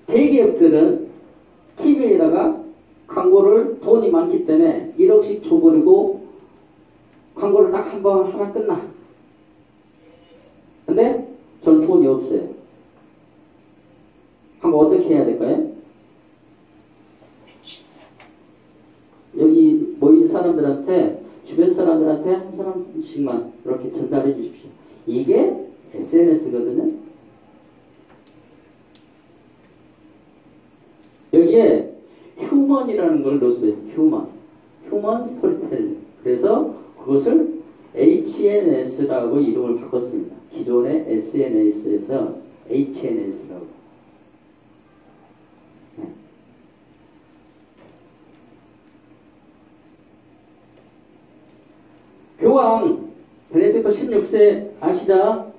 Speaker 1: 대기업들은 TV에다가 광고를 돈이 많기 때문에 1억씩 줘버리고 광고를 딱 한 번 하나 끝나. 근데 저는 돈이 없어요. 한번 어떻게 해야 될까요? 여기 모인 사람들한테 주변 사람들한테 한 사람씩만 이렇게 전달해 주십시오. 이게 SNS거든요. 여기에 휴먼이라는 걸 넣었어요. 휴먼 스토리텔링. 그래서 그것을 HNS라고 이름을 바꿨습니다. 기존의 SNS에서 HNS라고. 네. 교황 베네딕토 16세 아시죠?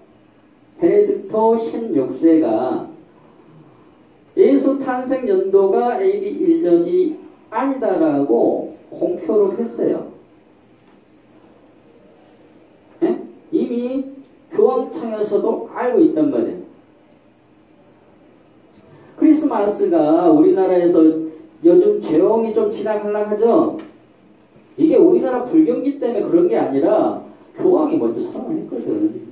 Speaker 1: 베네딕토 16세가 예수 탄생 연도가 AD 1년이 아니다라고 공표를 했어요. 네? 이미 교황청에서도 알고 있단 말이에요. 크리스마스가 우리나라에서 요즘 조용히 좀 지나갈랑하죠? 이게 우리나라 불경기 때문에 그런 게 아니라 교황이 먼저 선언했거든.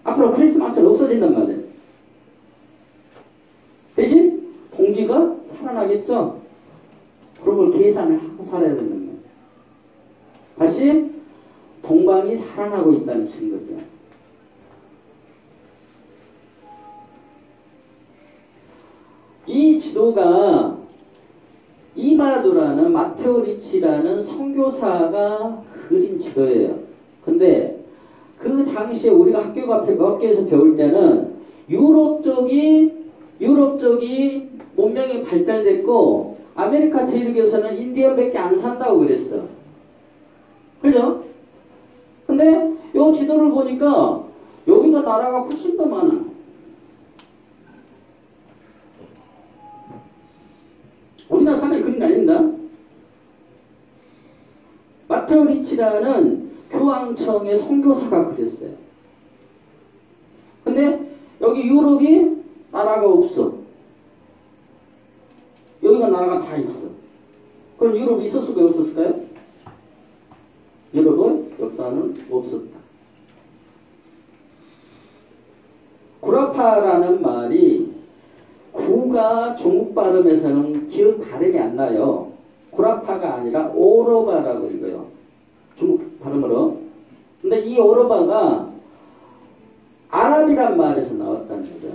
Speaker 1: 앞으로 크리스마스는 없어진단 말이에요. 대신 살아나겠죠? 그런 걸 계산을 하고 살아야 되는 거예요. 다시 동방이 살아나고 있다는 증거죠. 이 지도가 이마두라는 마테오 리치라는 선교사가 그린 지도예요. 근데 그 당시에 우리가 학교에서 배울 때는 유럽 쪽이 문명이 발달됐고 아메리카 대륙에서는 인디언밖에 안 산다고 그랬어. 그죠? 근데 이 지도를 보니까 여기가 나라가 훨씬 더 많아. 우리나라 사람이 그런 게 아닙니다. 마테오 리치라는 교황청의 선교사가 그랬어요. 근데 여기 유럽이 나라가 없어. 여기가 나라가 다 있어. 그럼 유럽이 있었을까요? 없었을까요? 유럽은 역사는 없었다. 구라파라는 말이 구가 중국 발음에서는 기억 발음이 안 나요. 구라파가 아니라 오로바라고 읽어요. 중국 발음으로. 근데 이 오로바가 아랍이란 말에서 나왔다는 거죠.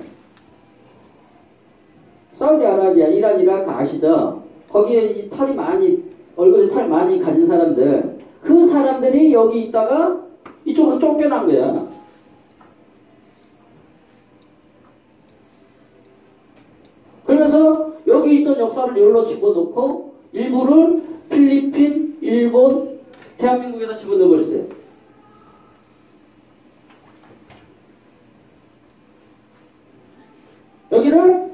Speaker 1: 사우디아라비아, 이란, 이라크 아시죠? 거기에 이 털이 많이, 얼굴에 털 많이 가진 사람들, 그 사람들이 여기 있다가 이쪽으로 쫓겨난 거야. 그래서 여기 있던 역사를 여기로 집어넣고 일부를 필리핀, 일본, 대한민국에다 집어넣어버렸어요. 여기를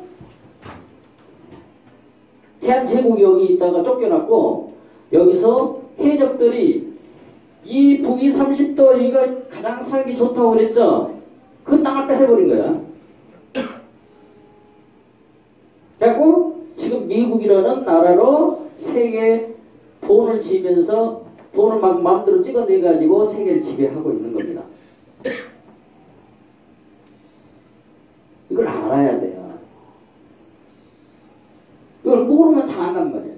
Speaker 1: 대한제국이 여기 있다가 쫓겨났고 여기서 해적들이 이 북위 30도 이거 가장 살기 좋다고 그랬죠? 그 땅을 뺏어버린 거야. 그래갖고 지금 미국이라는 나라로 세계 돈을 지면서 돈을 막 마음대로 찍어내가지고 세계를 지배하고 있는 겁니다. 이걸 알아야 돼요. 이걸 모르면 당한단 말이에요.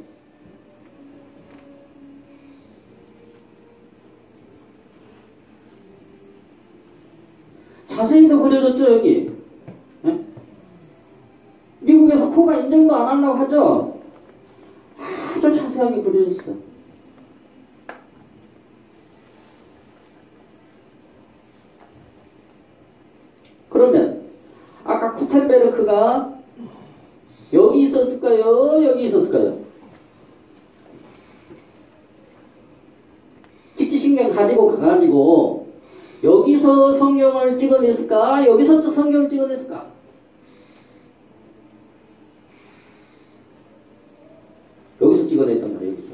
Speaker 1: 자세히도 그려졌죠, 여기. 네? 미국에서 쿠바 인정도 안 하려고 하죠? 아주 자세하게 그려졌어. 그러면 아까 구텐베르크가 여기 있었을까요? 여기 있었을까요? 직지신경 가지고 가가지고 여기서 성경을 찍어냈을까? 여기서 성경을 찍어냈을까? 여기서 찍어냈단 말이에요. 여기서.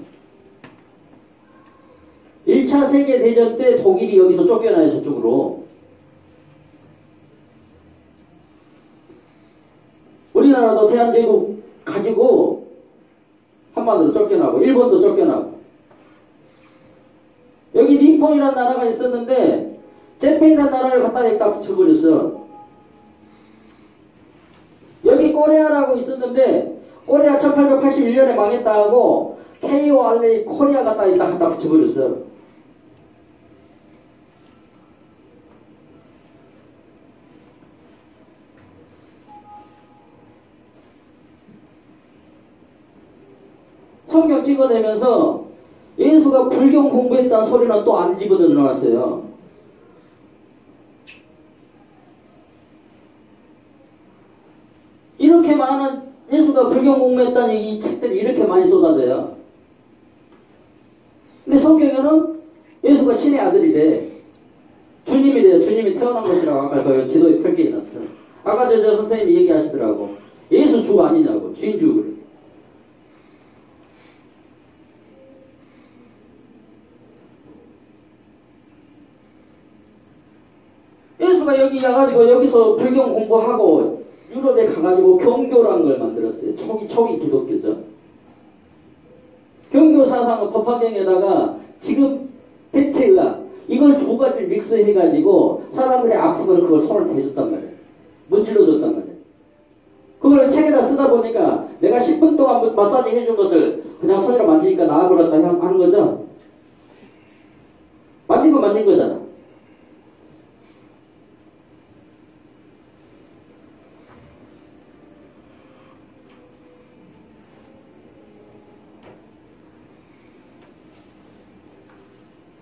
Speaker 1: 1차 세계대전 때 독일이 여기서 쫓겨나요. 저쪽으로. 우리나라도 대한제국 가지고 한반도로 쫓겨나고 일본도 쫓겨나고 여기 니폰이라는 나라가 있었는데 재팬이라는 나라를 갖다 붙여버렸어. 여기 코리아라고 있었는데 코리아 1881년에 망했다 하고 KORA 코리아 갖다 붙여버렸어. 성경 찍어내면서 예수가 불경 공부했다는 소리는 또 안 집어넣어놨어요. 이렇게 많은 예수가 불경 공부했다는 이 책들이 이렇게 많이 쏟아져요. 근데 성경에는 예수가 신의 아들이래. 주님이래요. 주님이 태어난 것이라고 아까 그 지도에 표기해놨어요. 아까 저 선생님이 얘기하시더라고. 예수 주 아니냐고. 주인 주 그래. 예수가 여기 와가지고 여기서 불경 공부하고 유럽에 가가지고 경교라는 걸 만들었어요. 초기 기독교죠. 경교 사상은 법화경에다가 지금 대체의학 이걸 두 가지를 믹스해가지고 사람들이 아프면 그걸 손을 대줬단 말이에요. 문질러줬단 말이에요. 그걸 책에다 쓰다 보니까 내가 10분 동안 마사지 해준 것을 그냥 손으로 만지니까 나아버렸다 하는 거죠. 만진 거 만진 거잖아.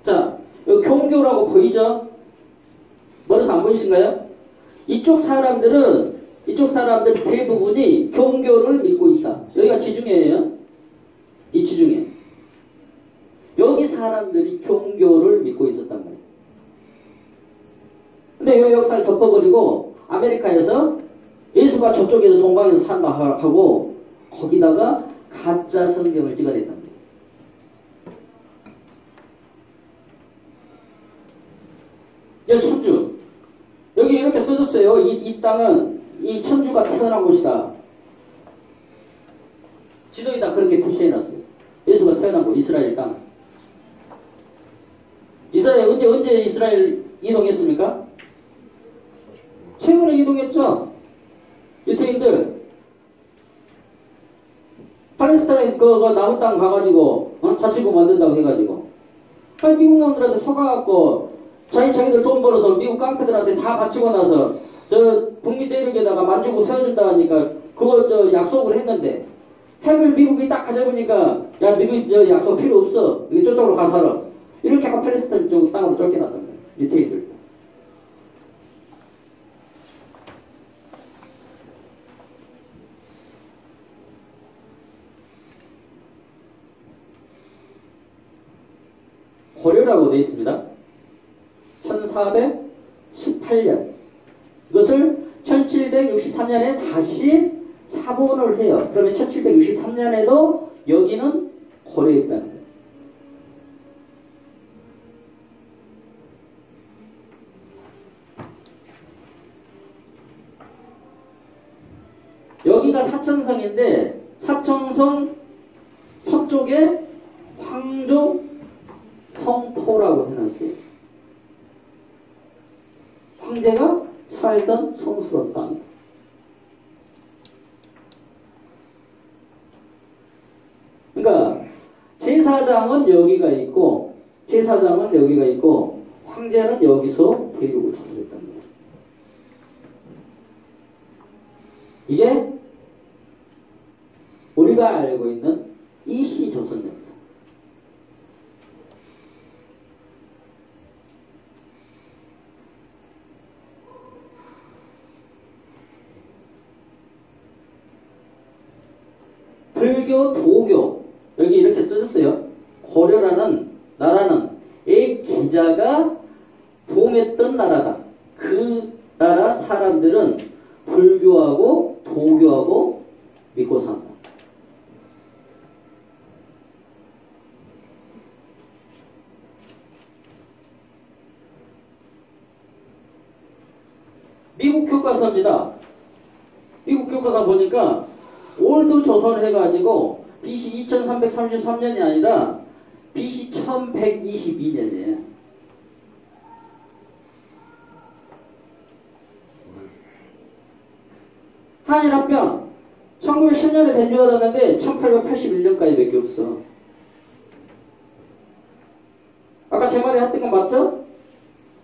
Speaker 1: 자, 여기 경교라고 보이죠? 머리에서 안 보이신가요? 이쪽 사람들 대부분이 경교를 믿고 있다. 여기가 지중해예요. 이 지중해. 여기 사람들이 경교를 믿고 있었단 말이에요. 근데 이 역사를 덮어버리고 아메리카에서 예수가 저쪽에서 동방에서 산다 하고 거기다가 가짜 성경을 찍어냈단 말이에요. 여기 천주. 여기 이렇게 써줬어요. 이 땅은 이 천주가 태어난 곳이다. 지도에다 그렇게 표시해놨어요. 예수가 태어난 곳, 이스라엘 땅. 이스라엘 언제 이스라엘 이동했습니까? 최근에 이동했죠. 유태인들 팔레스타인 그 남은 땅 가가지고 자치구 만든다고 해가지고 아니 미국 놈들한테 속아갖고 자기들 돈 벌어서 미국 깡패들한테 다 바치고 나서 저 북미 대륙에다가 만주고 세워준다 하니까 그거 저 약속을 했는데 핵을 미국이 딱 가져보니까 야 너희 저 약속 필요 없어. 여기 저쪽으로 가서 살아. 이렇게 하고 팔레스타인 쪽 땅으로 쫓겨났단 말이야. 유태인들. 고려라고 되어 있습니다. 1418년. 이것을 1763년에 다시 사본을 해요. 그러면 1763년에도 여기는 고려였다는 거예요. 여기가 사천성인데 사천성 서쪽에 황조 성토라고 해놨어요. 황제가 살던 성스러운 땅. 그러니까 제사장은 여기가 있고 황제는 여기서 대륙을 다스렸단 말이에요. 이게 우리가 알고 있는 이시조선 역사. 불교, 도교 여기 이렇게 써졌어요. 고려라는 나라는 이 기자가 봉했던 나라다. 그 나라 사람들은 불교하고 도교하고 믿고 산다. 미국 교과서입니다. 미국 교과서 보니까 올드 조선 해가지고 BC 2333년이 아니라 BC 1122년이에요. 한일합병 1910년에 된 줄 알았는데 1881년까지 밖에 없어. 아까 제 말에 했던 건 맞죠?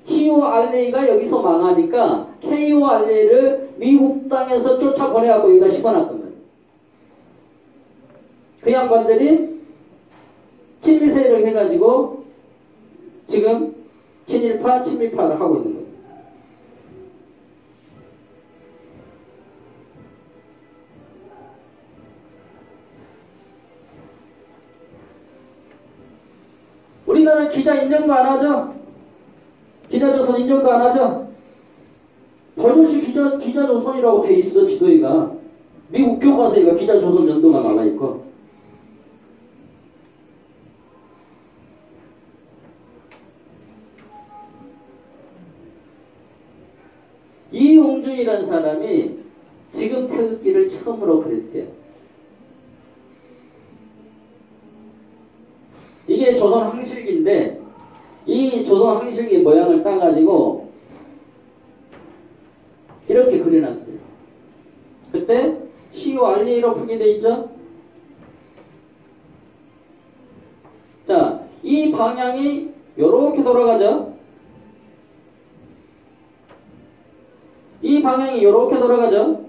Speaker 1: KORA가 여기서 망하니까 KORA를 미국 땅에서 쫓아보내갖고 여기다 심어놨던 거예요. 그 양반들이 친미세력 해가지고 지금 친일파, 친미파를 하고 있는 거예요. 우리나라 기자 인정도 안 하죠? 기자조선 인정도 안 하죠? 버젓이 기자조선이라고 돼 있어, 지도에가. 미국 교과서에가 기자조선 연도가 나와 있고. 이용준이라는 사람이 지금 태극기를 처음으로 그렸대요. 이게 조선 황실기인데 이 조선 황실기 모양을 따가지고 이렇게 그려놨어요. 그때 COREA로 풀게 돼 있죠? 자, 이 방향이 요렇게 돌아가죠? 이 방향이 요렇게 돌아가죠?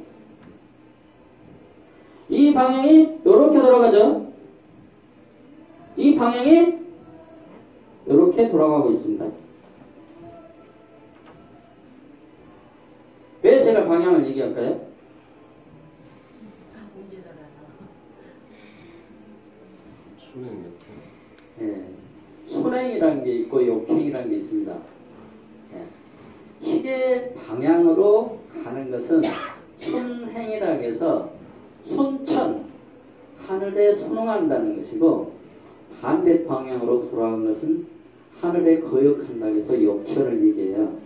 Speaker 1: 이 방향이 요렇게 돌아가죠? 이 방향이 요렇게 돌아가고 있습니다. 왜 제가 방향을 얘기할까요?
Speaker 3: 순행 역행.
Speaker 1: 예, 순행이라는 게 있고 역행이라는 게 있습니다. 예, 시계 방향으로 가는 것은 순행이라고 해서 순천, 하늘에 순응한다는 것이고 반대 방향으로 돌아가는 것은 하늘에 거역한다고 해서 역천을 얘기해요.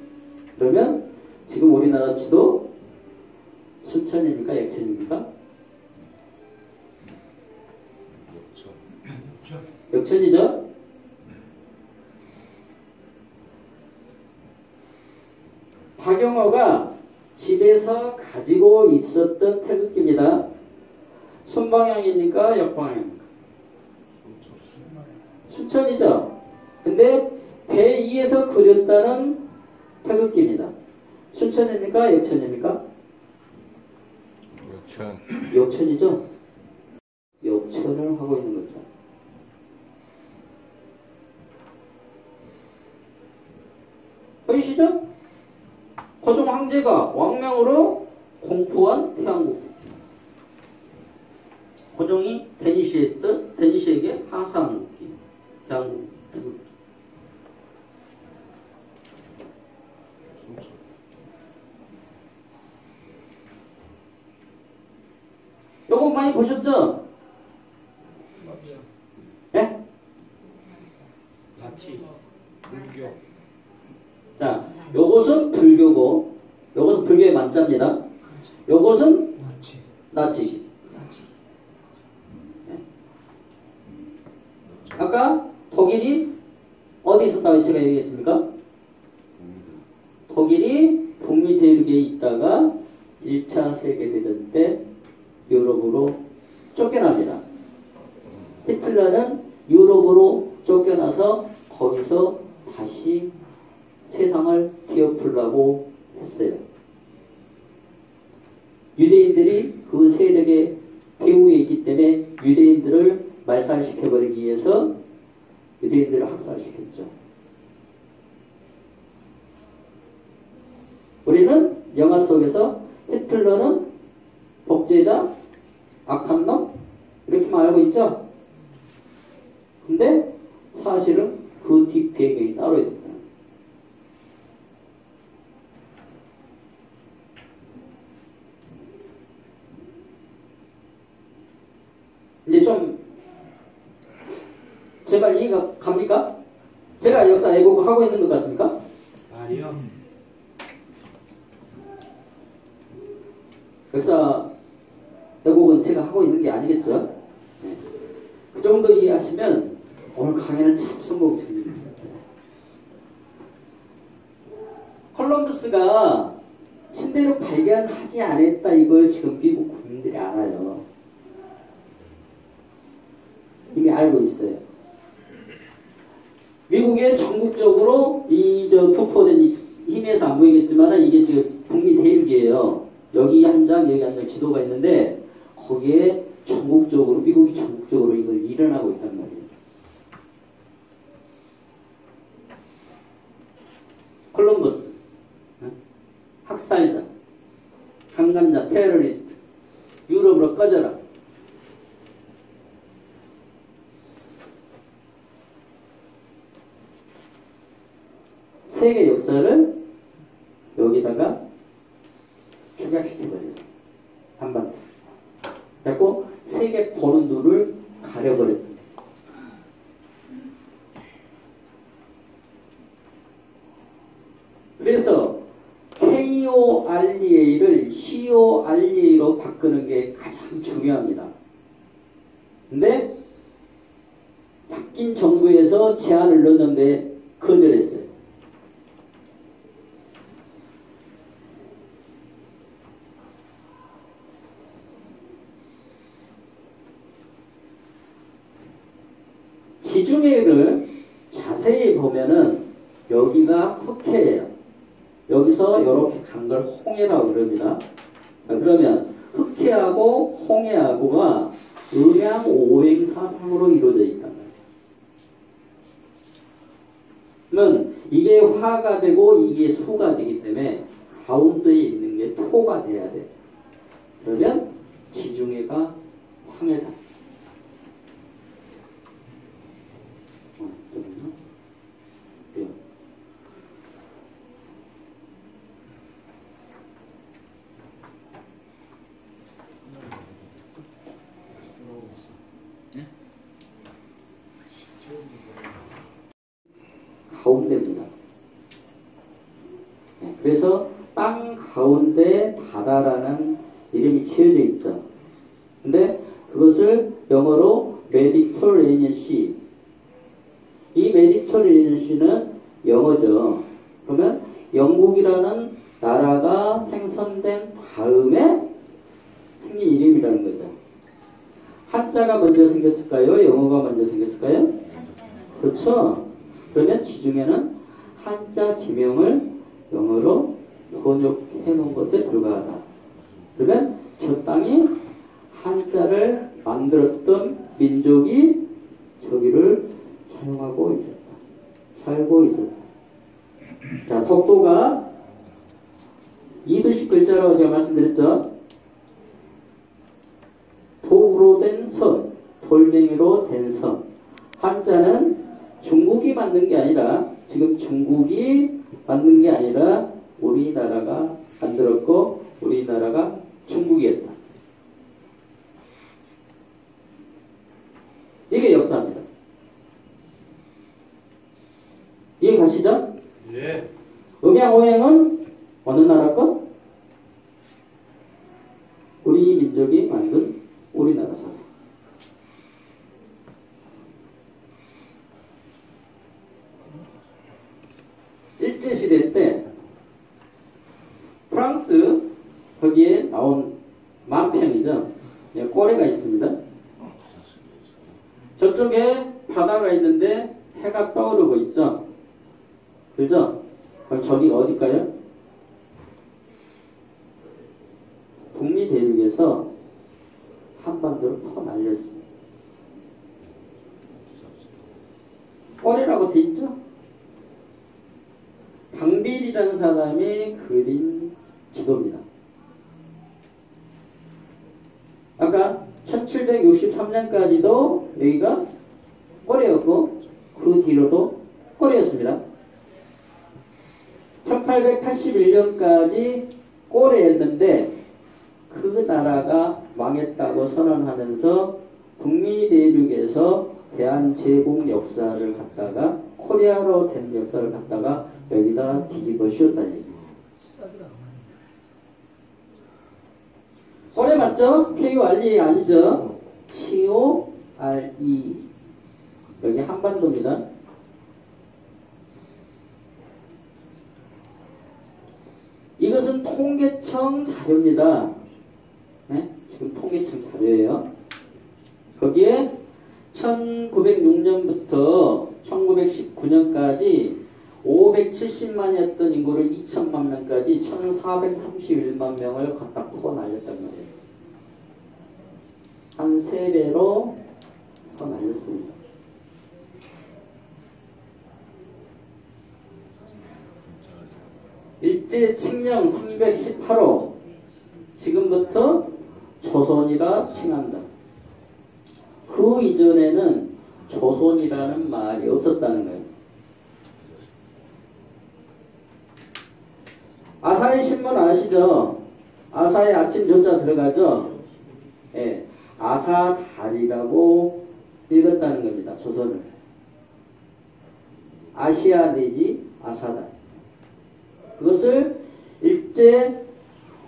Speaker 1: 그러면 지금 우리나라 지도 순천입니까? 역천입니까?
Speaker 3: 역천.
Speaker 1: 역천이죠? 박영호가 집에서 가지고 있었던 태극기입니다. 순방향입니까? 역방향입니까? 순천이죠? 근데 배 위에서 그렸다는 태극기입니다. 순천입니까? 역천입니까?
Speaker 3: 역천.
Speaker 1: 역천이죠? 역천을 하고 있는 거죠. 보이시죠? 고종 황제가 왕명으로 공포한 태양국. 고종이 데니시에게 하사한 국기. 태양국.
Speaker 3: 순천.
Speaker 1: 요거 많이 보셨죠? 예?
Speaker 3: 나치. 불교.
Speaker 1: 자, 요것은 불교고, 요것은 불교의 만자입니다. 요것은
Speaker 2: 나치.
Speaker 1: 나치.
Speaker 2: 나치.
Speaker 1: 아까 독일이 어디 있었다고 제가 얘기했습니까? 독일이 북미 대륙에 있다가 1차 세계대전 때 유럽으로 쫓겨납니다. 히틀러는 유럽으로 쫓겨나서 거기서 다시 세상을 뒤엎으려고 했어요. 유대인들이 그 세력의 배후에 있기 때문에 유대인들을 말살시켜버리기 위해서 유대인들을 학살시켰죠. 우리는 영화 속에서 히틀러는 독재자, 악한 놈 이렇게만 알고 있죠. 근데 사실은 그 뒷배경이 따로 있습니다. 이제 좀 제가 이해가 갑니까? 제가 역사 왜곡하고 있는 것 같습니까?
Speaker 3: 아니요.
Speaker 1: 역사 왜곡은 제가 하고 있는 게 아니겠죠? 네. 그 정도 이해하시면 오늘 강의는 참 성공적입니다. 콜럼버스가 신대륙 발견하지 않았다 이걸 지금 미국 국민들이 알아요. 이미 알고 있어요. 미국의 전국적으로 부포된 힘에서 안 보이겠지만 이게 지금 북미 대륙이에요. 여기 한 장, 여기 한 장 지도가 있는데 거기에 전국적으로 미국이 전국적으로 이걸 일어나고 있단 말이에요. 콜럼버스, 학살자, 강간자, 테러리스트, 유럽으로 꺼져라. 세계 역사를 여기다가 축약시켜버렸어요. 한반도. 그래서 세계 보는 눈을 가려버렸어요. 그래서 KOREA를 COREA로 바꾸는 게 가장 중요합니다. 근데 바뀐 정부에서 제안을 넣었는데 거절했어요. 지중해를 자세히 보면은 여기가 흑해예요. 여기서 이렇게 간 걸 홍해라고 그럽니다. 그러면 흑해하고 홍해하고가 음양 오행사상으로 이루어져 있다. 그러면 이게 화가 되고 이게 수가 되기 때문에 가운데에 있는 게 토가 돼야 돼. 그러면 지중해가 황해다. 가운데입니다. 그래서 땅 가운데 바다라는 이름이 지어져 있죠. 근데 그것을 영어로 메디터레니언 시. 이 메디터레니언 시는 영어죠. 그러면 영국이라는 나라가 생성된 다음에 생긴 이름이라는 거죠. 한자가 먼저 생겼을까요? 영어가 먼저 생겼을까요? 그렇죠. 그러면 지중해는 한자 지명을 영어로 번역해 놓은 것에 불과하다. 그러면 저 땅이 한자를 만들었던 민족이 저기를 사용하고 있었다. 살고 있었다. 자, 독도가 2도씩 글자라고 제가 말씀드렸죠. 도구로 된 선, 돌멩이로 된 선. 한자는 중국이 만든 게 아니라, 지금 중국이 만든 게 아니라 우리나라가 만들었고 우리나라가 중국이었다. 이게 역사입니다. 이해 가시죠?
Speaker 3: 예.
Speaker 1: 음양오행은 어느 나라 것? 우리 민족이 만든 우리나라 사상. 일제시대 때 프랑스 거기에 나온 만평이죠. 꼬레가 있습니다. 저쪽에 바다가 있는데 해가 떠오르고 있죠. 그죠? 그럼 저기 어딜까요? 북미 대륙에서 한반도를 퍼날렸습니다. 꼬레라고 돼 있죠? 강빌이라는 사람이 그린 지도입니다. 아까 1763년까지도 여기가 꼬레였고 그 뒤로도 꼬레였습니다. 1881년까지 꼬레였는데 그 나라가 망했다고 선언하면서 북미 대륙에서 대한제국 역사를 갖다가 코리아로 된 역사를 갖다가 여기다 뒤집어 씌웠다는 얘기입니다. 꼬레 맞죠? KORE 아니죠? CORE. 여기 한반도입니다. 이것은 통계청 자료입니다. 네? 지금 통계청 자료예요. 거기에 1906년부터 1919년까지 570만이었던 인구를 2천만 명까지 1431만 명을 갖다 퍼날렸단 말이에요. 한 3배로 퍼날렸습니다. 일제 칙령 318호 지금부터 조선이라 칭한다. 그 이전에는 조선이라는 말이 없었다는 거예요. 아사히 신문 아시죠? 아사히 아침 조자 들어가죠? 예, 아사달이라고 읽었다는 겁니다. 조선을. 아시아 내지 아사달. 그것을 일제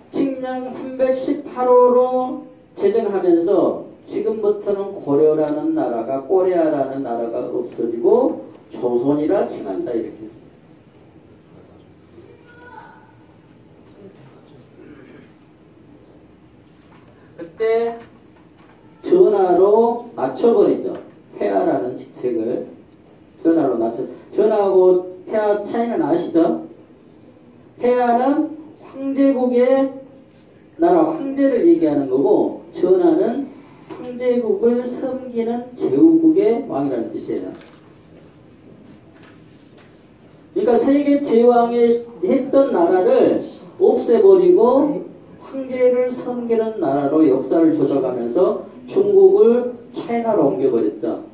Speaker 1: 칙령 318호로 제정하면서 지금부터는 고려라는 나라가 꼬레아라는 나라가 없어지고 조선이라 칭한다 이렇게 했습니다. 그때 전화로 맞춰버리죠. 폐하라는 직책. 책을 전하로 낮춰. 전하고 폐하 차이는 아시죠? 폐하는 황제국의 나라 황제를 얘기하는 거고, 전하는 황제국을 섬기는 제후국의 왕이라는 뜻이에요. 그러니까 세계 제왕이 했던 나라를 없애버리고 황제를 섬기는 나라로 역사를 조져가면서 중국을 차이나로 옮겨버렸죠.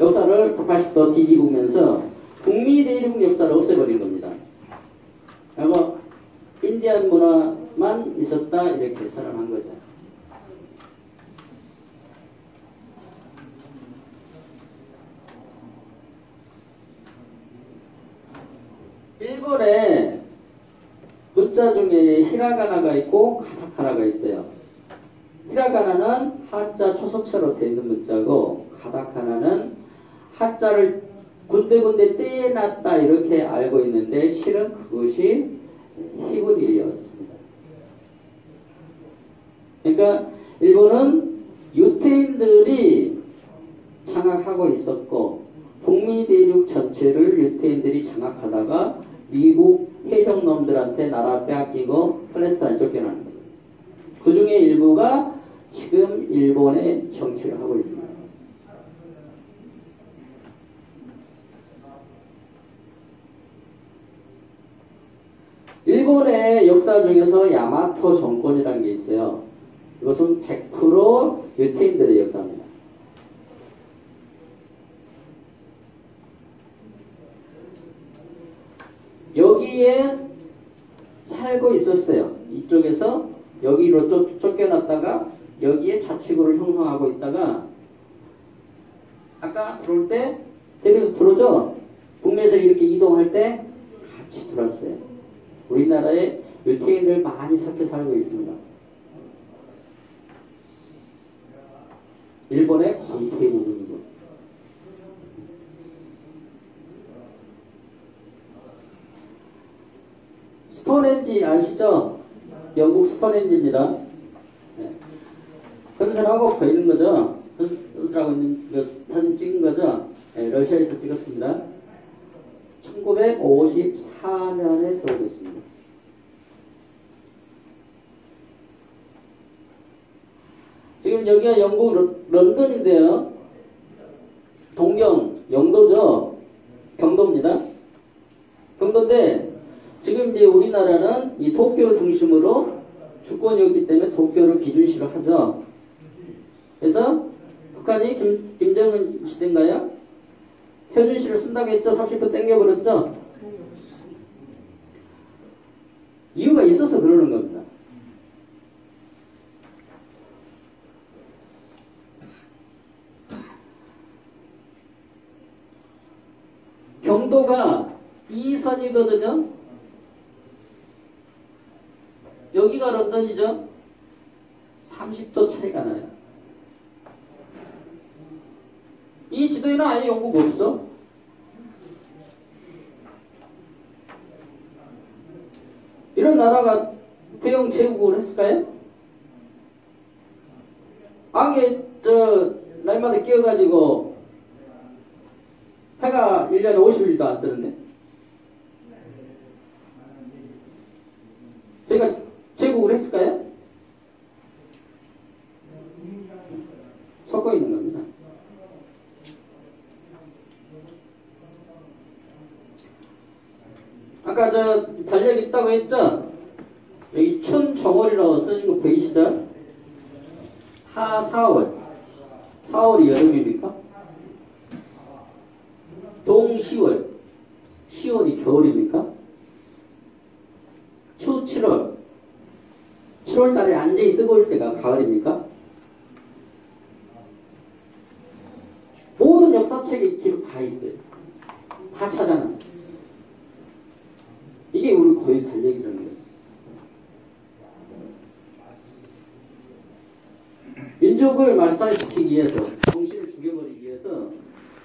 Speaker 1: 역사를 180도 뒤집으면서 북미 대륙 역사를 없애버린 겁니다. 그리고 인디안 문화만 있었다 이렇게 선언한 거죠. 일본에 문자 중에 히라가나가 있고 가타카나가 있어요. 히라가나는 한자 초서체로 되어 있는 문자고, 가타카나는 한자를 군데군데 떼놨다 이렇게 알고 있는데 실은 그것이 히브리어였습니다. 그러니까 일본은 유태인들이 장악하고 있었고, 북미 대륙 전체를 유태인들이 장악하다가 미국 해적놈들한테 나라 빼앗기고 팔레스타인 쫓겨나는 거예요. 그 중에 일부가 지금 일본의 정치를 하고 있습니다. 일본의 역사 중에서 야마토 정권이라는 게 있어요. 이것은 100% 유태인들의 역사입니다. 여기에 살고 있었어요. 이쪽에서 여기로 쫓겨났다가 여기에 자치구를 형성하고 있다가, 아까 들어올 때 대륙에서 들어오죠? 북미에서 이렇게 이동할 때 같이 들어왔어요. 우리나라에 유태인들 많이 섞여 살고 있습니다. 일본의 거의 대부분이고. 스톤헨지 아시죠? 영국 스톤헨지입니다. 네. 건설하고 보이는 거죠? 건설하고 있는 그 사진 찍은 거죠? 네, 러시아에서 찍었습니다. 1954년에 세워졌습니다. 지금 여기가 영국 런던인데요. 동경, 영도죠? 경도입니다. 경도인데, 지금 이제 우리나라는 이 도쿄를 중심으로 주권이었기 때문에 도쿄를 기준시로 하죠. 그래서 북한이 김정은 시대인가요? 표준시를 쓴다고 했죠? 30도 땡겨버렸죠? 이유가 있어서 그러는 겁니다. 경도가 이 선이거든요. 여기가 런던이죠. 30도 차이가 나요. 이 지도에는 아예 영국 없어. 이런 나라가 대영 제국을 했을까요? 안개 날마다 끼어가지고 해가 1년에 50일도 안 뜨는데, 저희가 제국을 했을까요? 섞어 있는 겁니다. 아까 달력 있다고 했죠? 여기 춘정월이라고 써진 거 보이시죠? 하사월. 4월이 여름입니까? 동시월. 10월이 겨울입니까? 추 7월. 7월 달에 완전히 뜨거울 때가 가을입니까? 모든 역사책에 기록 다 있어요. 다 찾아놨어요. 이게 우리 고유 달력이라는 거예요. 민족을 말살시키기 위해서, 정신을 죽여버리기 위해서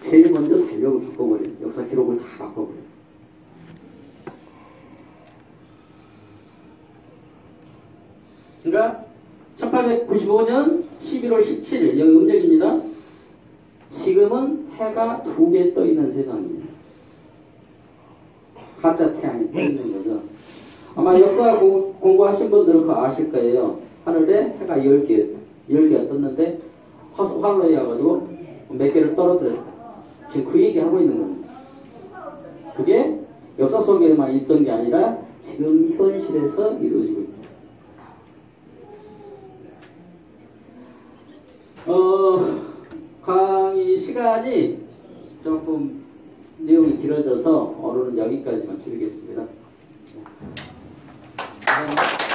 Speaker 1: 제일 먼저 달력을 바꿔버려요. 역사 기록을 다 바꿔버려요. 그러니까 1895년 11월 17일 여기 음력입니다. 지금은 해가 2개 떠 있는 세상입니다. 가짜 태양이 떠 있는 거죠. 아마 역사 공부하신 분들은 그거 아실 거예요. 하늘에 해가 10개가 떴는데 화로에 와가지고 몇 개를 떨어뜨렸어요. 지금 그 얘기 하고 있는 겁니다. 그게 역사 속에만 있던 게 아니라 지금 현실에서 이루어지고 있다. 강의 시간이 조금 내용이 길어져서 오늘은 여기까지만 줄이겠습니다. 감사합니다.